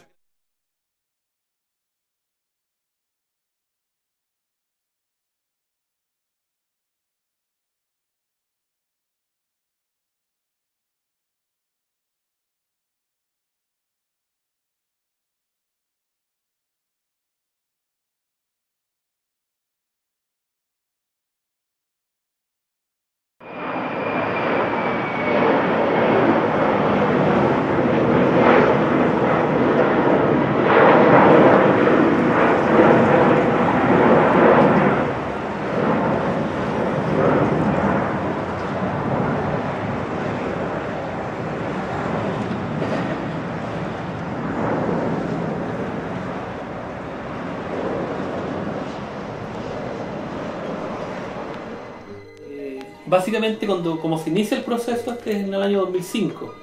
Básicamente, como se inicia el proceso, este es en el año 2005,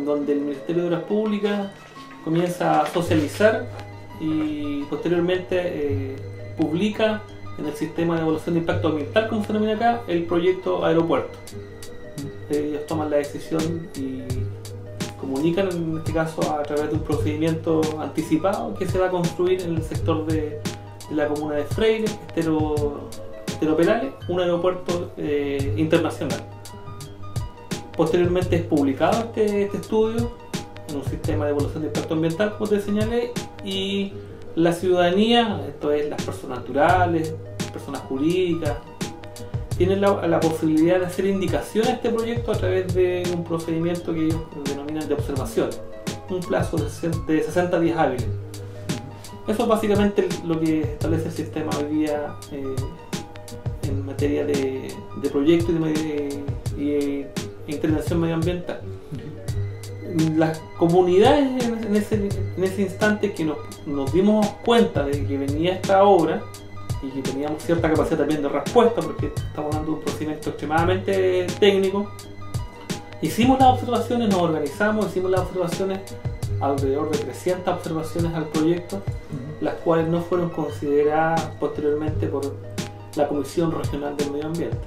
donde el Ministerio de Obras Públicas comienza a socializar y posteriormente publica en el sistema de evaluación de impacto ambiental, como se denomina acá, el proyecto aeropuerto. Ellos toman la decisión y comunican, en este caso a través de un procedimiento anticipado, que se va a construir en el sector de la comuna de Freire, Estero Perales, un aeropuerto internacional. Posteriormente es publicado este estudio en un sistema de evaluación de impacto ambiental, como te señalé, y la ciudadanía, esto es las personas naturales, personas jurídicas, tienen la posibilidad de hacer indicaciones a este proyecto a través de un procedimiento que ellos denominan de observación, un plazo de 60 días hábiles. Eso es básicamente lo que establece el sistema hoy día en materia de proyectos y intervención medioambiental. Las comunidades en ese instante que nos dimos cuenta de que venía esta obra y que teníamos cierta capacidad también de respuesta, porque estamos hablando de un procedimiento extremadamente técnico, hicimos las observaciones, nos organizamos, hicimos las observaciones, alrededor de 300 observaciones al proyecto, las cuales no fueron consideradas posteriormente por la Comisión Regional del Medio Ambiente.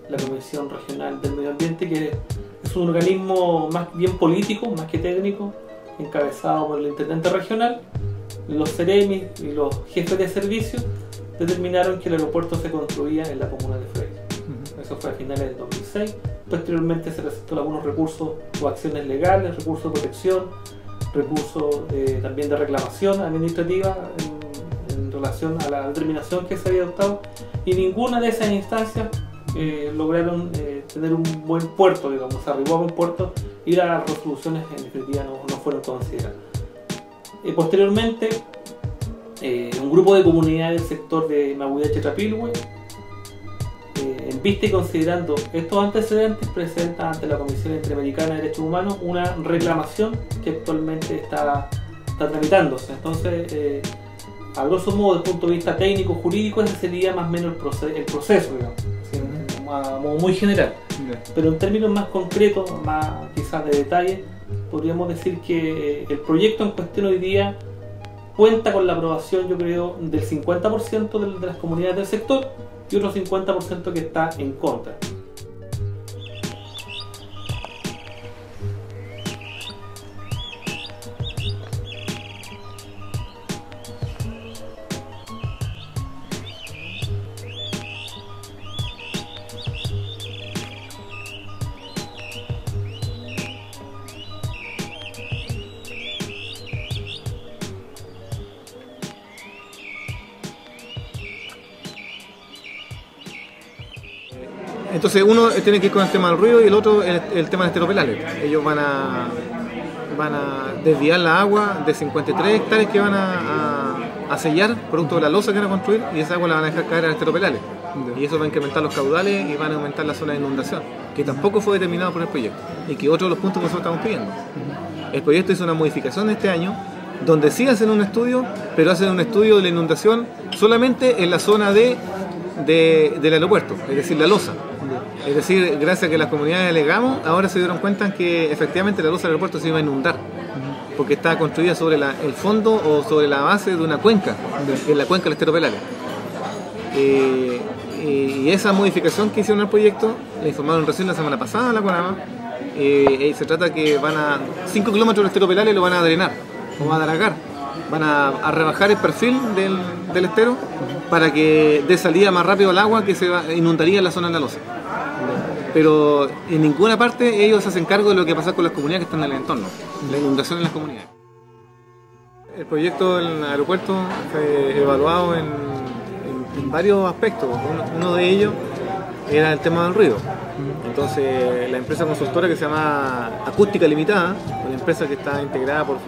la Comisión Regional del Medio Ambiente, que es un organismo más bien político, más que técnico, encabezado por el intendente regional. Los CEREMI y los jefes de servicio determinaron que el aeropuerto se construía en la comuna de Freire. Eso fue a finales del 2006. Posteriormente se presentaron algunos recursos o acciones legales, recursos de protección, recursos también de reclamación administrativa en relación a la determinación que se había adoptado, y ninguna de esas instancias lograron tener un buen puerto, digamos, se arribó a un puerto y las resoluciones en definitiva no fueron consideradas. Posteriormente, un grupo de comunidades del sector de Mabuyache-Trapilhue, en vista y considerando estos antecedentes, presenta ante la Comisión Interamericana de Derechos Humanos una reclamación que actualmente está tramitándose. Entonces, a grosso modo, desde el punto de vista técnico, jurídico, ese sería más o menos el proceso, digamos, a modo muy general. Pero en términos más concretos, más quizás de detalle, podríamos decir que el proyecto en cuestión hoy día cuenta con la aprobación, yo creo, del 50% de las comunidades del sector y otro 50% que está en contra. Entonces uno tiene que ir con el tema del ruido y el otro el tema de esteropelales. Ellos van a desviar la agua de 53 hectáreas que van a sellar producto de la losa que van a construir, y esa agua la van a dejar caer a esteropelales. Y eso va a incrementar los caudales y van a aumentar la zona de inundación, que tampoco fue determinado por el proyecto, y que otro de los puntos que nosotros estamos pidiendo. El proyecto hizo una modificación este año donde sí hacen un estudio, pero hacen un estudio de la inundación solamente en la zona del aeropuerto, es decir, la losa. Es decir, gracias a que las comunidades alegamos, ahora se dieron cuenta que efectivamente la losa del aeropuerto se iba a inundar, porque estaba construida sobre el fondo o sobre la base de una cuenca, en la cuenca del esteropelales. Y esa modificación que hicieron al proyecto, la informaron recién la semana pasada a la CONAMA. Se trata que van a 5 kilómetros de esteropelales lo van a drenar, o van a dragar, van a rebajar el perfil del estero para que dé salida más rápido al agua que se inundaría en la zona de la losa. Pero en ninguna parte ellos se hacen cargo de lo que pasa con las comunidades que están en el entorno, la inundación en las comunidades. El proyecto del aeropuerto fue evaluado en varios aspectos. Uno de ellos era el tema del ruido. Entonces la empresa consultora que se llama Acústica Limitada, una empresa que está integrada por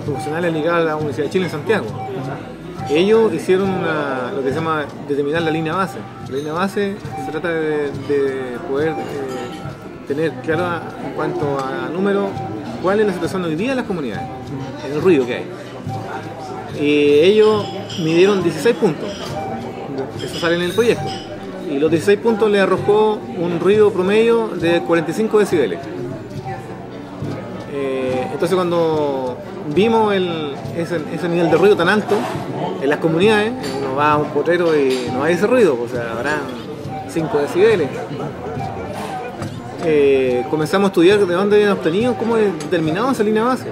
profesionales ligados a la Universidad de Chile en Santiago, ellos hicieron lo que se llama determinar la línea base. La línea base se trata de poder tener claro en cuanto a número cuál es la situación hoy día en las comunidades, en el ruido que hay. Y ellos midieron 16 puntos, eso sale en el proyecto, y los 16 puntos le arrojó un ruido promedio de 45 decibeles. Entonces cuando vimos ese nivel de ruido tan alto en las comunidades, uno va a un potrero y no hay ese ruido, o sea, habrán 5 decibeles. Comenzamos a estudiar de dónde habían obtenido, cómo determinaban esa línea base,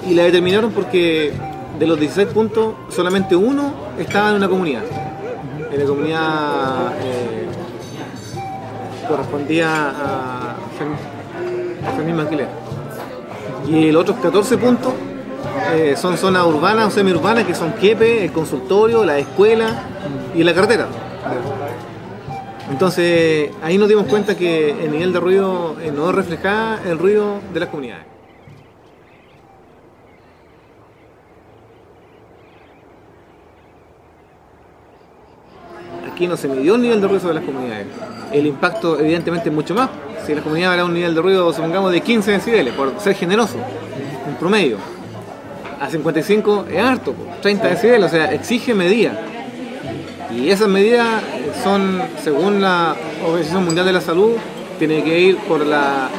y la determinaron porque de los 16 puntos solamente uno estaba en una comunidad, en la comunidad correspondía a Fermín Maquilera, y los otros 14 puntos son zonas urbanas o semiurbanas, que son Quepe, el consultorio, la escuela y la carretera. Entonces ahí nos dimos cuenta que el nivel de ruido no reflejaba el ruido de las comunidades. Aquí no se midió el nivel de ruido sobre las comunidades. El impacto evidentemente es mucho más. Si la comunidad habrá un nivel de ruido, supongamos, de 15 decibeles, por ser generoso, en promedio. A 55 es harto, 30 decibeles, o sea, exige medidas. Y esas medidas son, según la Organización Mundial de la Salud, tiene que ir por la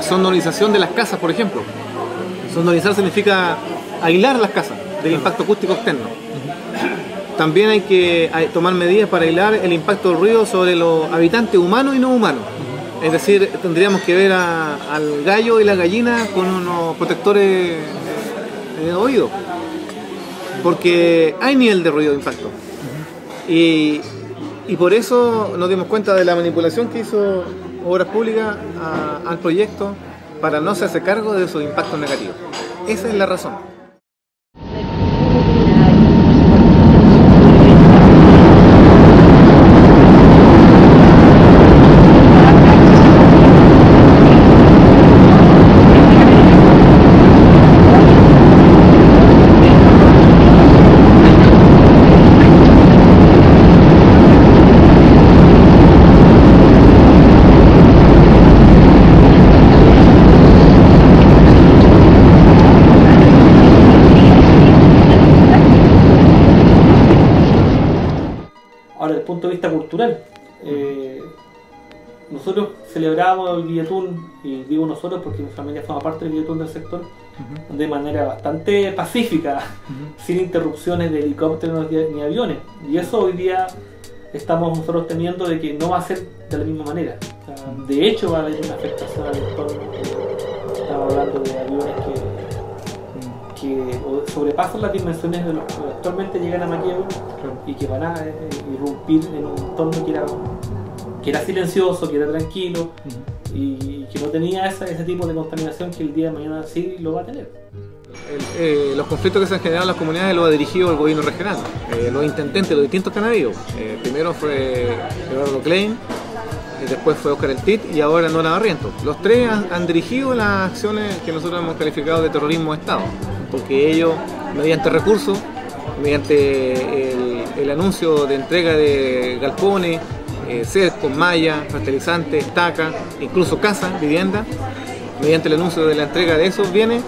sonorización de las casas, por ejemplo. Sonorizar significa aislar las casas del impacto acústico externo. también hay que tomar medidas para aislar el impacto del ruido sobre los habitantes humanos y no humanos. Es decir, tendríamos que ver al gallo y la gallina con unos protectores en el oído, porque hay nivel de ruido de impacto. Y por eso nos dimos cuenta de la manipulación que hizo Obras Públicas al proyecto para no hacerse cargo de sus impactos negativos. Esa es la razón. Punto de vista cultural, nosotros celebramos el Villetún, y digo nosotros porque mi familia forma parte del Villetún del sector, de manera bastante pacífica, sin interrupciones de helicópteros ni aviones, y eso hoy día estamos nosotros temiendo de que no va a ser de la misma manera. O sea, de hecho va a haber una afectación al entorno. Estamos hablando de aviones que sobrepasan las dimensiones de los que actualmente llegan a Maquegua y que van a irrumpir en un entorno que era silencioso, que era tranquilo y que no tenía ese tipo de contaminación que el día de mañana sí lo va a tener. Los conflictos que se han generado en las comunidades los ha dirigido el gobierno regional, los intendentes, los distintos que han habido. Primero fue Eduardo Klein, después fue Óscar El Tit y ahora Nora Barrientos. Los tres han dirigido las acciones que nosotros hemos calificado de terrorismo de Estado, porque ellos, mediante recursos, mediante el anuncio de entrega de galpones, cercos, mallas, fertilizantes, estacas, incluso casas, viviendas, mediante el anuncio de la entrega de esos bienes,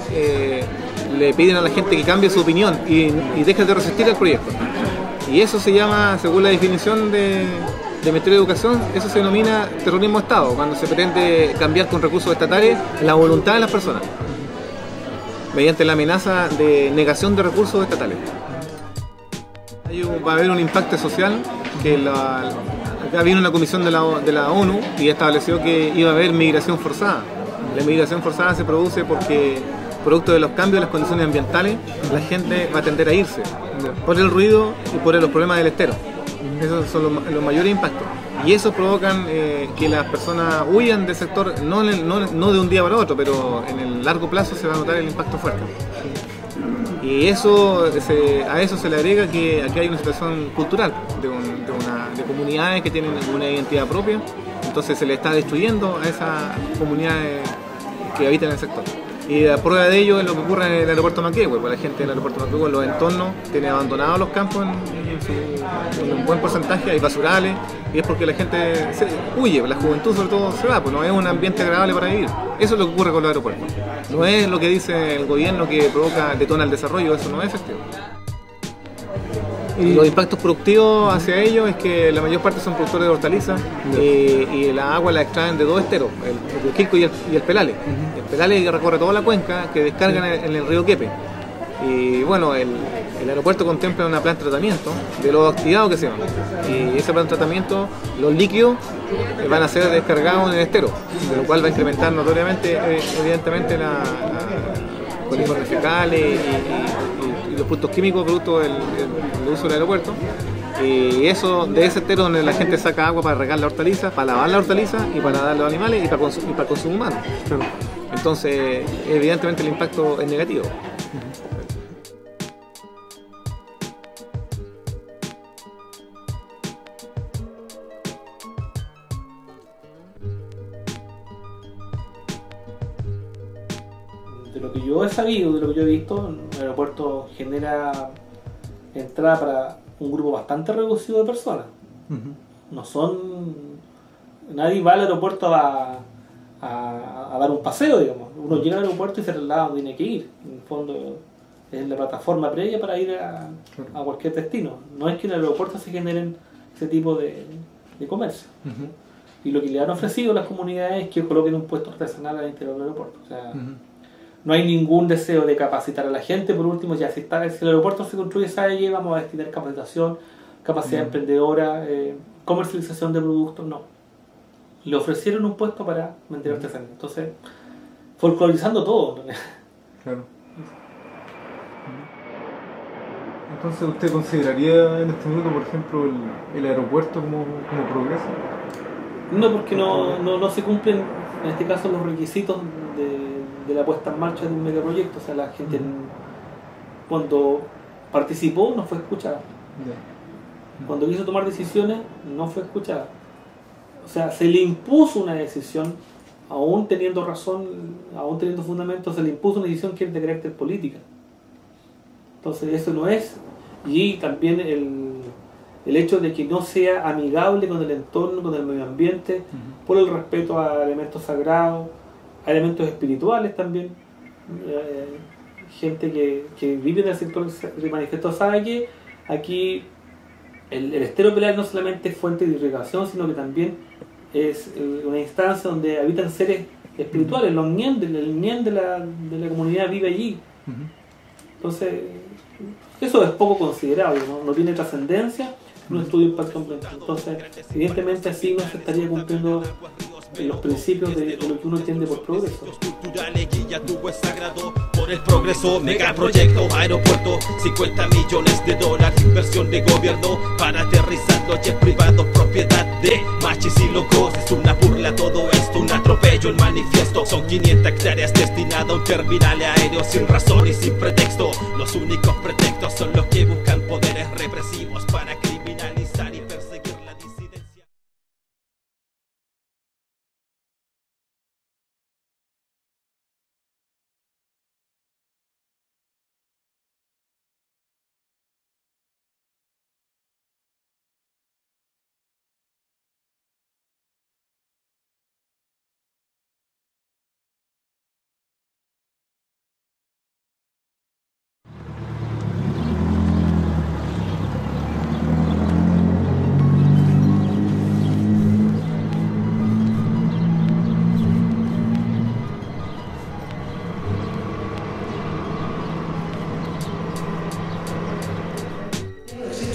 le piden a la gente que cambie su opinión y deje de resistir al proyecto. Y eso se llama, según la definición del Ministerio de Educación, eso se denomina terrorismo de Estado, cuando se pretende cambiar con recursos estatales la voluntad de las personas, mediante la amenaza de negación de recursos estatales. Va a haber un impacto social, que acá vino una comisión de la ONU y estableció que iba a haber migración forzada. La migración forzada se produce porque, producto de los cambios de las condiciones ambientales, la gente va a tender a irse por el ruido y por los problemas del estero. Esos son los mayores impactos. Y eso provocan que las personas huyan del sector, no de un día para otro, pero en el largo plazo se va a notar el impacto fuerte. Y eso a eso se le agrega que aquí hay una situación cultural de comunidades que tienen una identidad propia, entonces se le está destruyendo a esas comunidades que habitan en el sector. Y la prueba de ello es lo que ocurre en el aeropuerto Maquegua, porque la gente del aeropuerto Maquegua, en los entornos, tiene abandonados los campos en un buen porcentaje, hay basurales, y es porque la gente huye, la juventud sobre todo se va, pues no es un ambiente agradable para vivir. Eso es lo que ocurre con los aeropuertos. No es lo que dice el gobierno que detona el desarrollo, eso no es efectivo. Y los impactos productivos hacia ellos es que la mayor parte son productores de hortalizas y la agua la extraen de dos esteros, el Quilco y el Pelale. El Pelale que recorre toda la cuenca, que descargan en el río Quepe. Y bueno, el aeropuerto contempla una planta de tratamiento de los activados que se llaman. Y esa planta de tratamiento, los líquidos van a ser descargados en el estero, de lo cual va a incrementar notoriamente, evidentemente, los coliformes fecales y los productos químicos producto del uso del aeropuerto. Y eso, de ese estero donde la gente saca agua para regar la hortaliza, para lavar la hortaliza y para dar a los animales y para el consumo humano. Entonces, evidentemente el impacto es negativo. De lo que yo he sabido, de lo que yo he visto, el aeropuerto genera entrada para un grupo bastante reducido de personas. No son... Nadie va al aeropuerto a dar un paseo, digamos. Uno llega al aeropuerto y se traslada donde tiene que ir. En el fondo es la plataforma previa para ir a cualquier destino. No es que en el aeropuerto se generen ese tipo de comercio. Y lo que le han ofrecido a las comunidades es que coloquen un puesto artesanal al interior del aeropuerto. O sea, No hay ningún deseo de capacitar a la gente. Por último, ya si el aeropuerto se construye, ¿sabe qué? Vamos a destinar capacitación, capacidad emprendedora, comercialización de productos. No. Le ofrecieron un puesto para vender artesanía. Entonces, folclorizando todo. Claro. Entonces, ¿usted consideraría en este minuto, por ejemplo, el aeropuerto como progreso? No, porque no se cumplen, en este caso, los requisitos de la puesta en marcha de un megaproyecto. O sea, la gente cuando participó no fue escuchada. Cuando quiso tomar decisiones no fue escuchada. O sea, se le impuso una decisión, aún teniendo razón, aún teniendo fundamentos, se le impuso una decisión que es de carácter política. Entonces eso no es. Y también el hecho de que no sea amigable con el entorno, con el medio ambiente, por el respeto a elementos sagrados, a elementos espirituales también. Gente que vive en el sector manifestó sabe que aquí el estero Pelar no solamente es fuente de irrigación, sino que también es una instancia donde habitan seres espirituales. El ñen de la comunidad vive allí. Entonces, eso es poco considerado, no tiene trascendencia en un estudio de impacto ambiental. Entonces, evidentemente así no se estaría cumpliendo los principios de lo que uno entiende por progreso. Por el progreso, megaproyecto, aeropuerto, 50 millones de dólares, inversión de gobierno para aterrizar los jets privados, propiedad de machis y locos. Es una burla todo esto, un atropello, el manifiesto. Son 500 hectáreas destinadas a un terminal aéreo sin razón y sin pretexto. Los únicos pretextos son los que buscan poderes represivos para criminalizar y perseguir la disidencia.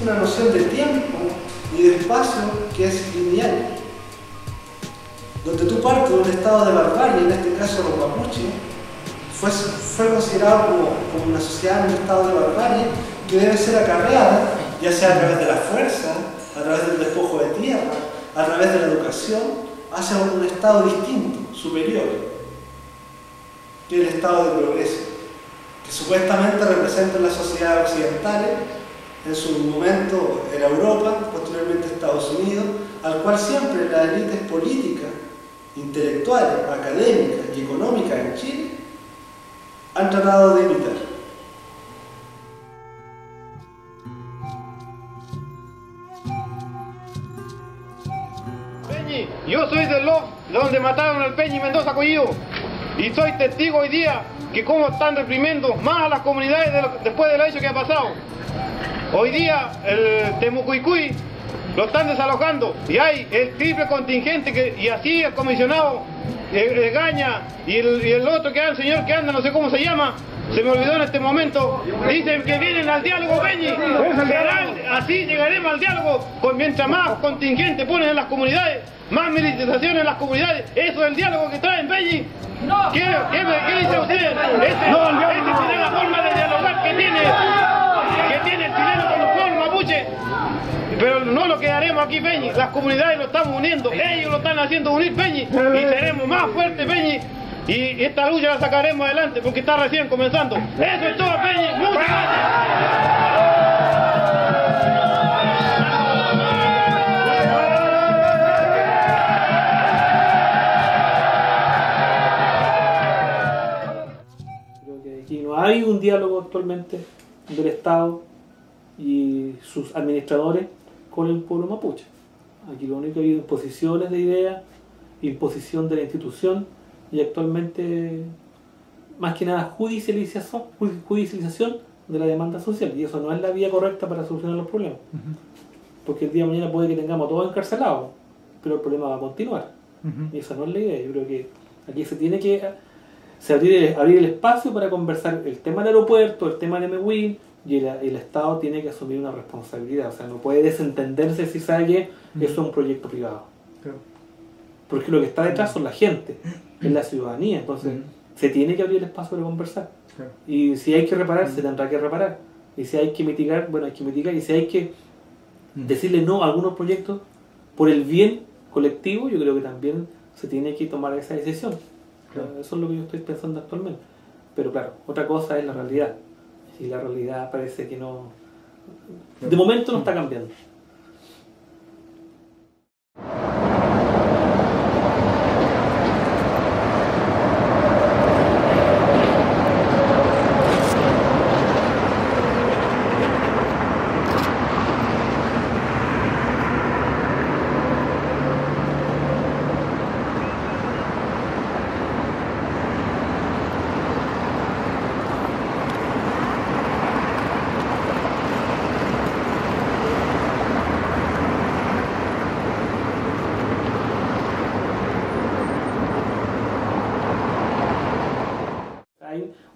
Una noción de tiempo y de espacio que es lineal, donde tú partes de un estado de barbarie, en este caso los mapuches, fue considerado como una sociedad en un estado de barbarie que debe ser acarreada, ya sea a través de la fuerza, a través del despojo de tierra, a través de la educación, hacia un estado distinto, superior, que es el estado de progreso, que supuestamente representa las sociedades occidentales. En su momento era Europa, posteriormente Estados Unidos, al cual siempre las élites políticas, intelectuales, académicas y económicas en Chile han tratado de imitar. Peñi, yo soy del LOF, de donde mataron al Peñi Mendoza Collido, y soy testigo hoy día que cómo están reprimiendo más a las comunidades después del hecho que ha pasado. Hoy día el Temucuicui lo están desalojando y hay el triple contingente y así el comisionado Gaña y el otro que el señor que anda, no sé cómo se llama, se me olvidó en este momento, dicen que vienen al diálogo, Peñi. Así llegaremos al diálogo, mientras más contingente ponen en las comunidades, más militarización en las comunidades. Eso es el diálogo que traen, Peñi. ¿Qué dice usted? Esa será la forma de dialogar que tiene el chileno con los pueblos mapuche. Pero no lo quedaremos aquí, Peñi. Las comunidades lo estamos uniendo, ellos lo están haciendo unir, Peñi, y seremos más fuertes, Peñi. Y esta lucha la sacaremos adelante porque está recién comenzando. Eso es todo, Peñi. Muchas gracias. Aquí no hay un diálogo actualmente del Estado y sus administradores con el pueblo mapuche. Aquí lo único que ha habido imposiciones de ideas, imposición de la institución y actualmente más que nada judicialización de la demanda social, y eso no es la vía correcta para solucionar los problemas. Porque el día de mañana puede que tengamos todos encarcelados, pero el problema va a continuar. Y esa no es la idea. Yo creo que aquí se tiene que abrir el espacio para conversar el tema del aeropuerto, el tema de Mewin, y el Estado tiene que asumir una responsabilidad. O sea, no puede desentenderse si sabe que eso es un proyecto privado. Claro. Porque lo que está detrás son la gente, es la ciudadanía. Entonces, se tiene que abrir el espacio para conversar. Claro. Y si hay que reparar, se tendrá que reparar. Y si hay que mitigar, bueno, hay que mitigar. Y si hay que decirle no a algunos proyectos por el bien colectivo, yo creo que también se tiene que tomar esa decisión. Claro. Eso es lo que yo estoy pensando actualmente. Pero claro, otra cosa es la realidad. Y la realidad parece que no... De momento no está cambiando.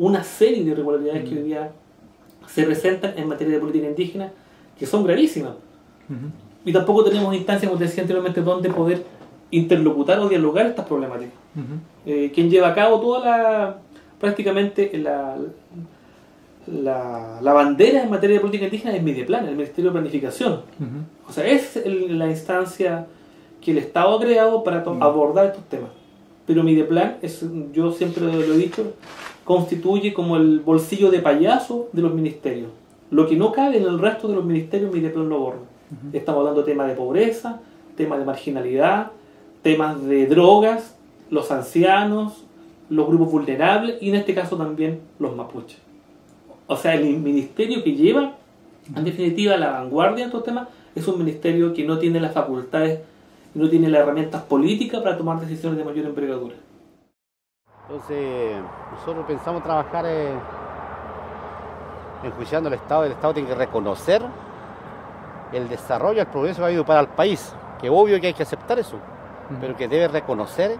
Una serie de irregularidades que hoy día se presentan en materia de política indígena que son gravísimas. Y tampoco tenemos instancias, como te decía anteriormente, donde poder interlocutar o dialogar estas problemáticas. Quien lleva a cabo toda prácticamente la bandera en materia de política indígena es Mideplan, el Ministerio de Planificación. O sea, es la instancia que el Estado ha creado para abordar estos temas. Pero Mideplan, yo siempre lo he dicho, constituye como el bolsillo de payaso de los ministerios. Lo que no cabe en el resto de los ministerios, Mideplan lo aborda. Estamos hablando de temas de pobreza, temas de marginalidad, temas de drogas, los ancianos, los grupos vulnerables y en este caso también los mapuches. O sea, el ministerio que lleva en definitiva la vanguardia de estos temas es un ministerio que no tiene las facultades, no tiene las herramientas políticas para tomar decisiones de mayor envergadura. Entonces, nosotros pensamos trabajar enjuiciando al Estado. El Estado tiene que reconocer el desarrollo, el progreso que ha habido para el país, que obvio que hay que aceptar eso, pero que debe reconocer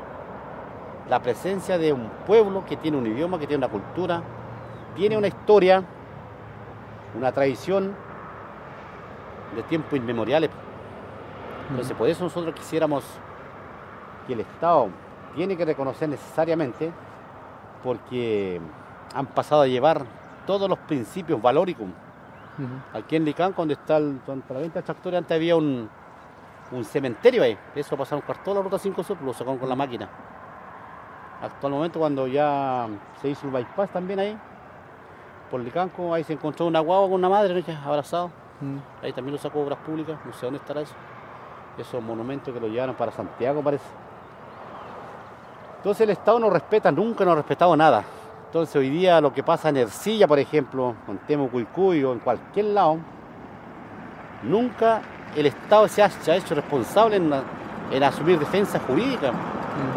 la presencia de un pueblo que tiene un idioma, que tiene una cultura, tiene una historia, una tradición de tiempos inmemoriales. Entonces, por eso nosotros quisiéramos que el Estado tiene que reconocer necesariamente, porque han pasado a llevar todos los principios valóricos. Aquí en Licán, donde está donde la venta del tractor, antes había un cementerio ahí. Eso pasaron por toda la ruta 5 Sur, lo sacaron con la máquina. Actual momento, cuando ya se hizo el bypass también ahí, por Licanco, ahí se encontró una guagua con una madre abrazado. Ahí también lo sacó Obras Públicas, no sé dónde estará eso. Esos monumentos que lo llevaron para Santiago, parece. Entonces el Estado no respeta, nunca nos ha respetado nada. Entonces hoy día lo que pasa en Ercilla, por ejemplo, en Temucuicuy o en cualquier lado, nunca el Estado se ha hecho responsable en asumir defensa jurídica,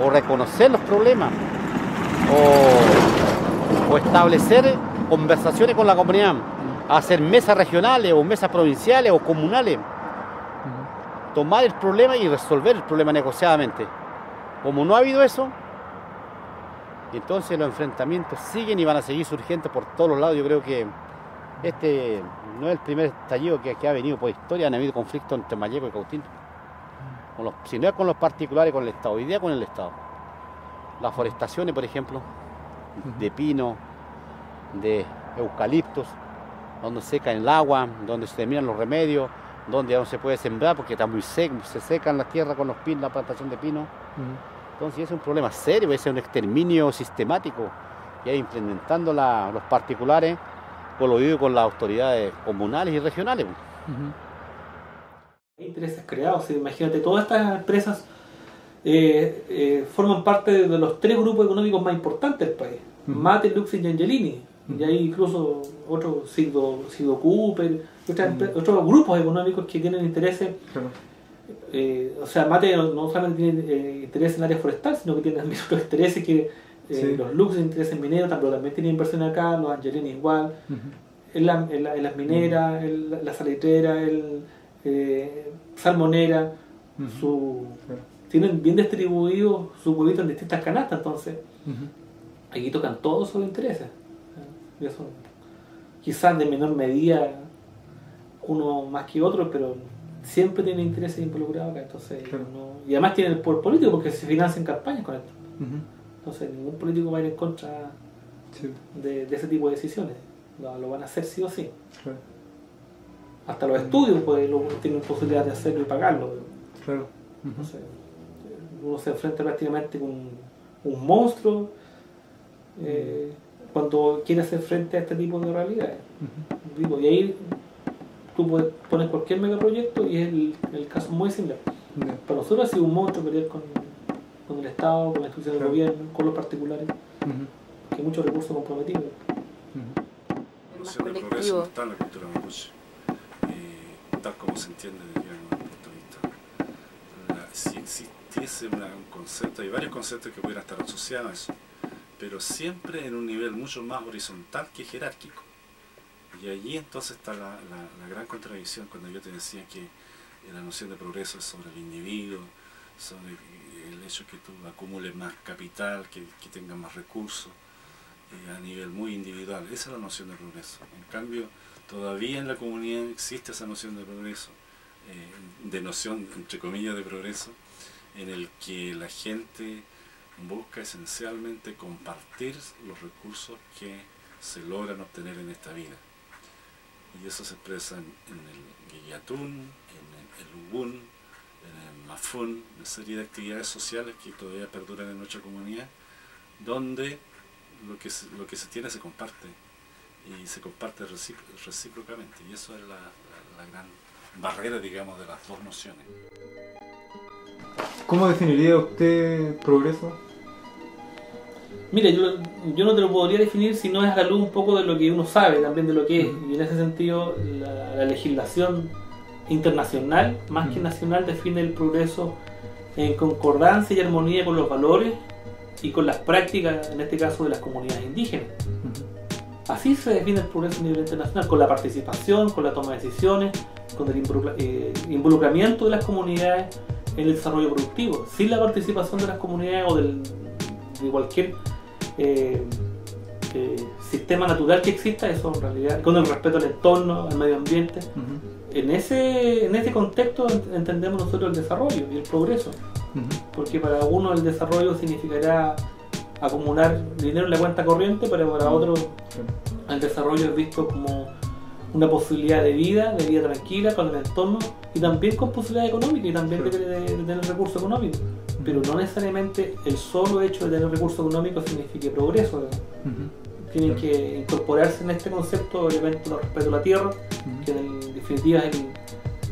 o reconocer los problemas, o establecer conversaciones con la comunidad, hacer mesas regionales o mesas provinciales o comunales, tomar el problema y resolver el problema negociadamente. Como no ha habido eso, entonces los enfrentamientos siguen y van a seguir surgiendo por todos los lados. Yo creo que este no es el primer estallido que ha venido por historia. Han habido conflictos entre Malleco y Cautín, si no es con los particulares, con el Estado. Hoy día con el Estado. Las forestaciones, por ejemplo, de pino, de eucaliptos, donde seca el agua, donde se terminan los remedios, donde no se puede sembrar porque está muy seco, se secan las tierras con los pinos, la plantación de pino. Entonces es un problema serio, es un exterminio sistemático que hay implementando los particulares coludido con las autoridades comunales y regionales. Hay intereses creados, imagínate, todas estas empresas forman parte de los 3 grupos económicos más importantes del país: Mate, Luxin y Angelini. Y hay incluso otros, Sido Cooper, otros grupos económicos que tienen intereses. O sea, Mate no solamente tiene interés en el área forestal, sino que tiene también otros intereses que los Luxin, intereses mineros, también tienen inversión acá, los Angelini igual, en las mineras, la salitrera, salmonera, tienen bien distribuido su huevito en distintas canastas. Entonces aquí tocan todos sus intereses. Y eso, quizás de menor medida uno más que otro, pero siempre tiene intereses involucrados acá. Entonces, y además tienen el poder político porque se financian campañas con esto. Entonces ningún político va a ir en contra de ese tipo de decisiones. Lo van a hacer sí o sí. Hasta los estudios pues, tienen posibilidad de hacerlo y pagarlo. Entonces, uno se enfrenta prácticamente con un monstruo cuando quiere hacer frente a este tipo de realidades. Y ahí tú pones cualquier megaproyecto y es el caso muy similar. Para nosotros ha sido un monstruo pelear con el Estado, con la institución del gobierno, con los particulares, que hay muchos recursos comprometidos. La noción de progreso no está en la cultura mapuche, tal como se entiende desde mi punto de vista. Si existiese un concepto, hay varios conceptos que pudieran estar asociados a eso, pero siempre en un nivel mucho más horizontal que jerárquico. Y allí entonces está la gran contradicción cuando yo te decía que la noción de progreso es sobre el individuo, sobre el hecho que tú acumules más capital, que tengas más recursos, a nivel muy individual. Esa es la noción de progreso. En cambio, todavía en la comunidad existe esa noción de progreso, de noción, entre comillas, de progreso, en el que la gente busca esencialmente compartir los recursos que se logran obtener en esta vida. Y eso se expresa en el Guillatún, en el Ubún, en el Mafún, una serie de actividades sociales que todavía perduran en nuestra comunidad, donde lo que se tiene se comparte, y se comparte recíprocamente, y eso es la gran barrera, digamos, de las dos nociones. ¿Cómo definiría usted progreso? Mira, yo no te lo podría definir si no es a la luz un poco de lo que uno sabe, también de lo que es, y en ese sentido la legislación internacional, más que nacional, define el progreso en concordancia y armonía con los valores y con las prácticas, en este caso de las comunidades indígenas. Así se define el progreso a nivel internacional, con la participación, con la toma de decisiones, con el involucramiento de las comunidades en el desarrollo productivo. Sin la participación de las comunidades o de cualquier sistema natural que exista, eso en realidad, con el respeto al entorno, al medio ambiente, en ese contexto entendemos nosotros el desarrollo y el progreso. Porque para uno el desarrollo significará acumular dinero en la cuenta corriente, pero para otro el desarrollo es visto como una posibilidad de vida tranquila con el entorno y también con posibilidad económica y también de tener recursos económicos. Pero no necesariamente el solo hecho de tener recursos económicos signifique progreso. Tienen que incorporarse en este concepto elementos de respeto a la tierra, que en definitiva es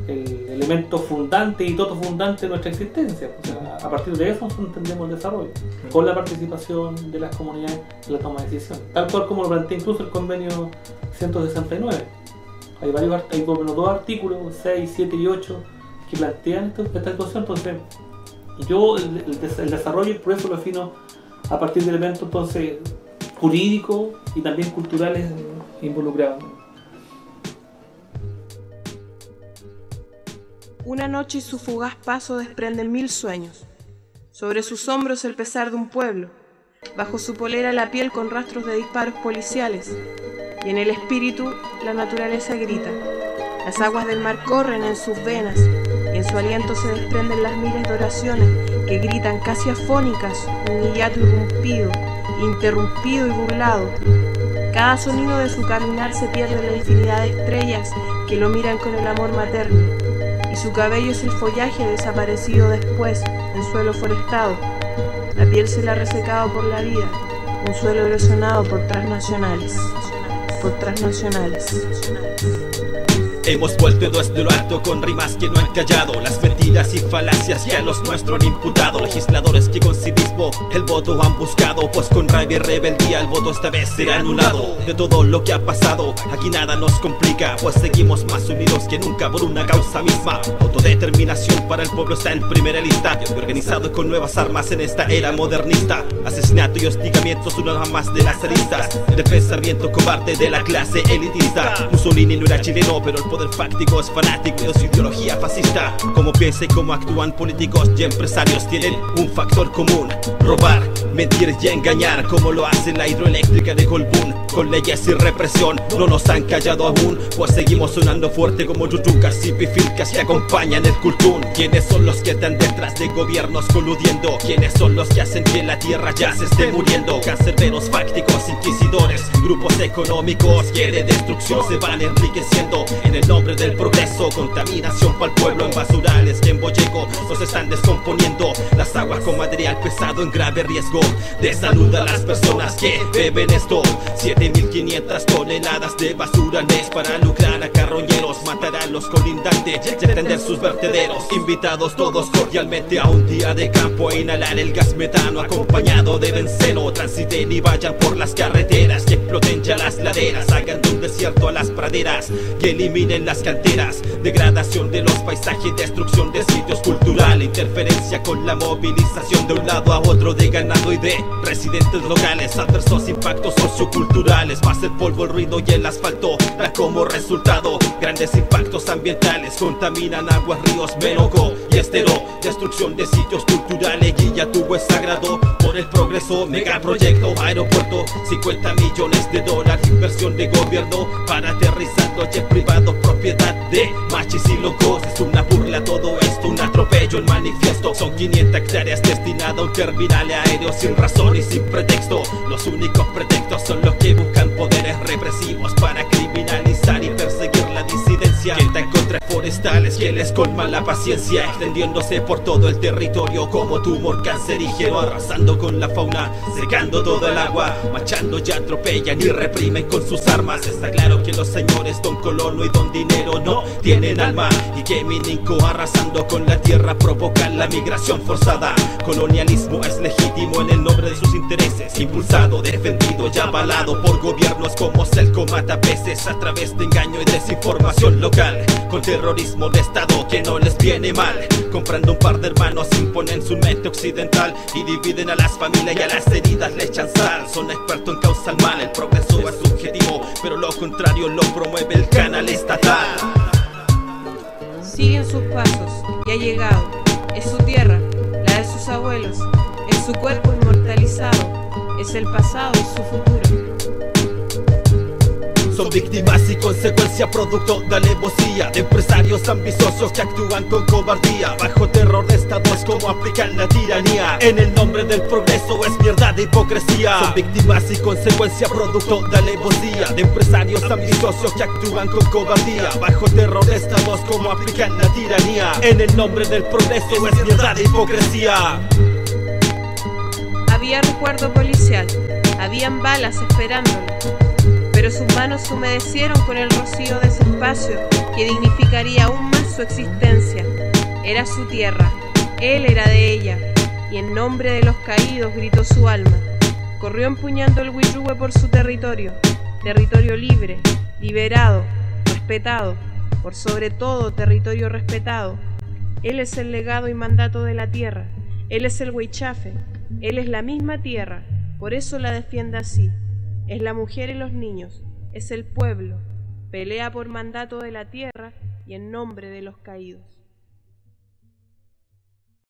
el elemento fundante y todo fundante de nuestra existencia. O sea, a partir de eso entendemos el desarrollo, con la participación de las comunidades en la toma de decisiones, tal cual como lo plantea incluso el convenio 169. Hay dos artículos, 6, 7 y 8, que plantean esta cosa. Entonces, yo el desarrollo y el progreso lo defino a partir de elementos entonces jurídicos y también culturales involucrados. Una noche y su fugaz paso desprenden 1000 sueños. Sobre sus hombros el pesar de un pueblo, bajo su polera la piel con rastros de disparos policiales, y en el espíritu la naturaleza grita. Las aguas del mar corren en sus venas, y en su aliento se desprenden las miles de oraciones que gritan casi afónicas, un hiato irrumpido, interrumpido y burlado. Cada sonido de su caminar se pierde en la infinidad de estrellas que lo miran con el amor materno, y su cabello es el follaje desaparecido después en suelo forestado. La piel se la ha resecado por la vida, un suelo erosionado por transnacionales. Hemos vuelto desde lo alto con rimas que no han callado las mentiras y falacias que a los nuestros han imputado. Legisladores que con civismo el voto han buscado, pues con rabia y rebeldía el voto esta vez será anulado. De todo lo que ha pasado, aquí nada nos complica, pues seguimos más unidos que nunca por una causa misma. Autodeterminación para el pueblo está en primera lista, y organizado con nuevas armas en esta era modernista. Asesinato y hostigamiento son una más de las aristas del pensamiento cobarde de la clase elitista. Mussolini no era chileno, pero el poder fáctico es fanático de su ideología fascista. Como piensa y cómo actúan políticos y empresarios tienen un factor común: robar, mentir y engañar, como lo hace la hidroeléctrica de Colbún. Con leyes y represión no nos han callado aún, pues seguimos sonando fuerte como yutucas y pifilcas que acompañan el cultún. ¿Quiénes son los que están detrás de gobiernos coludiendo? ¿Quiénes son los que hacen que la tierra ya se esté muriendo? Cancerberos, fácticos, inquisidores, grupos económicos que de destrucción se van enriqueciendo en el nombre del progreso. Contaminación para el pueblo en basurales que en Boyeco nos están descomponiendo las aguas con material pesado en grave riesgo de salud a las personas que beben esto. 7.500 toneladas de basura al mes para lucrar a carroñeros, matar a los colindantes y extender sus vertederos. Invitados todos cordialmente a un día de campo a inhalar el gas metano acompañado de benceno. Transiten y vayan por las carreteras, que exploten ya las laderas, hagan de un desierto a las praderas, que eliminen las canteras. Degradación de los paisajes, destrucción de sitios culturales, interferencia con la movilización de un lado a otro de ganado y de residentes locales. Adversos impactos socioculturales, más el polvo, el ruido y el asfalto da como resultado grandes impactos ambientales. Contaminan aguas, ríos, Menoco y Estero. Destrucción de sitios culturales, Guillatubo es sagrado por el progreso. Megaproyecto, aeropuerto, 50 millones de dólares, inversión de gobierno para aterrizar los jets privados, propiedad de machis y locos. Es una burla todo esto, un atropello en manifiesto. Son 500 hectáreas destinadas a un terminal aéreo sin razón y sin pretexto. Los únicos pretextos son los que buscan poderes represivos para criminalizar y perseguir la disidencia. Que está en contra de forestales que les colman la paciencia, extendiéndose por todo el territorio como tumor cancerígeno, arrasando con la fauna, secando todo el agua, machando y atropellan y reprimen con sus armas. Está claro que los señores Don Colono y Don Dinero no tienen alma, y que Mininco arrasando con la tierra provocan la migración forzada. Colonialismo es legítimo en el nombre de sus intereses, impulsado, defendido y avalado por gobiernos como Celco Matapeces a través de engaño y desinformación local, con terrorismo de estado que no les viene mal. Comprando un par de hermanos imponen su mente occidental y dividen a las familias y a las heridas le echan sal. Son expertos en causar mal, el progreso es subjetivo, pero lo contrario lo promueve el canal estatal. Siguen sus pasos y ha llegado. Es su tierra, la de sus abuelos. Es su cuerpo inmortalizado. Es el pasado y su futuro. Son víctimas y consecuencia producto de alevosía de empresarios ambiciosos que actúan con cobardía bajo terror de estados como aplican la tiranía. En el nombre del progreso es mierda de hipocresía. Son víctimas y consecuencia producto de alevosía de empresarios ambiciosos que actúan con cobardía bajo terror de estados como aplican la tiranía. En el nombre del progreso es mierda de hipocresía. Había recuerdo policial, habían balas esperándolo, pero sus manos se humedecieron con el rocío de ese espacio que dignificaría aún más su existencia. Era su tierra, él era de ella, y en nombre de los caídos gritó su alma. Corrió empuñando el huirrúe por su territorio, territorio libre, liberado, respetado, por sobre todo territorio respetado. Él es el legado y mandato de la tierra, él es el huichafe, él es la misma tierra, por eso la defiende así. Es la mujer y los niños, es el pueblo, pelea por mandato de la tierra y en nombre de los caídos.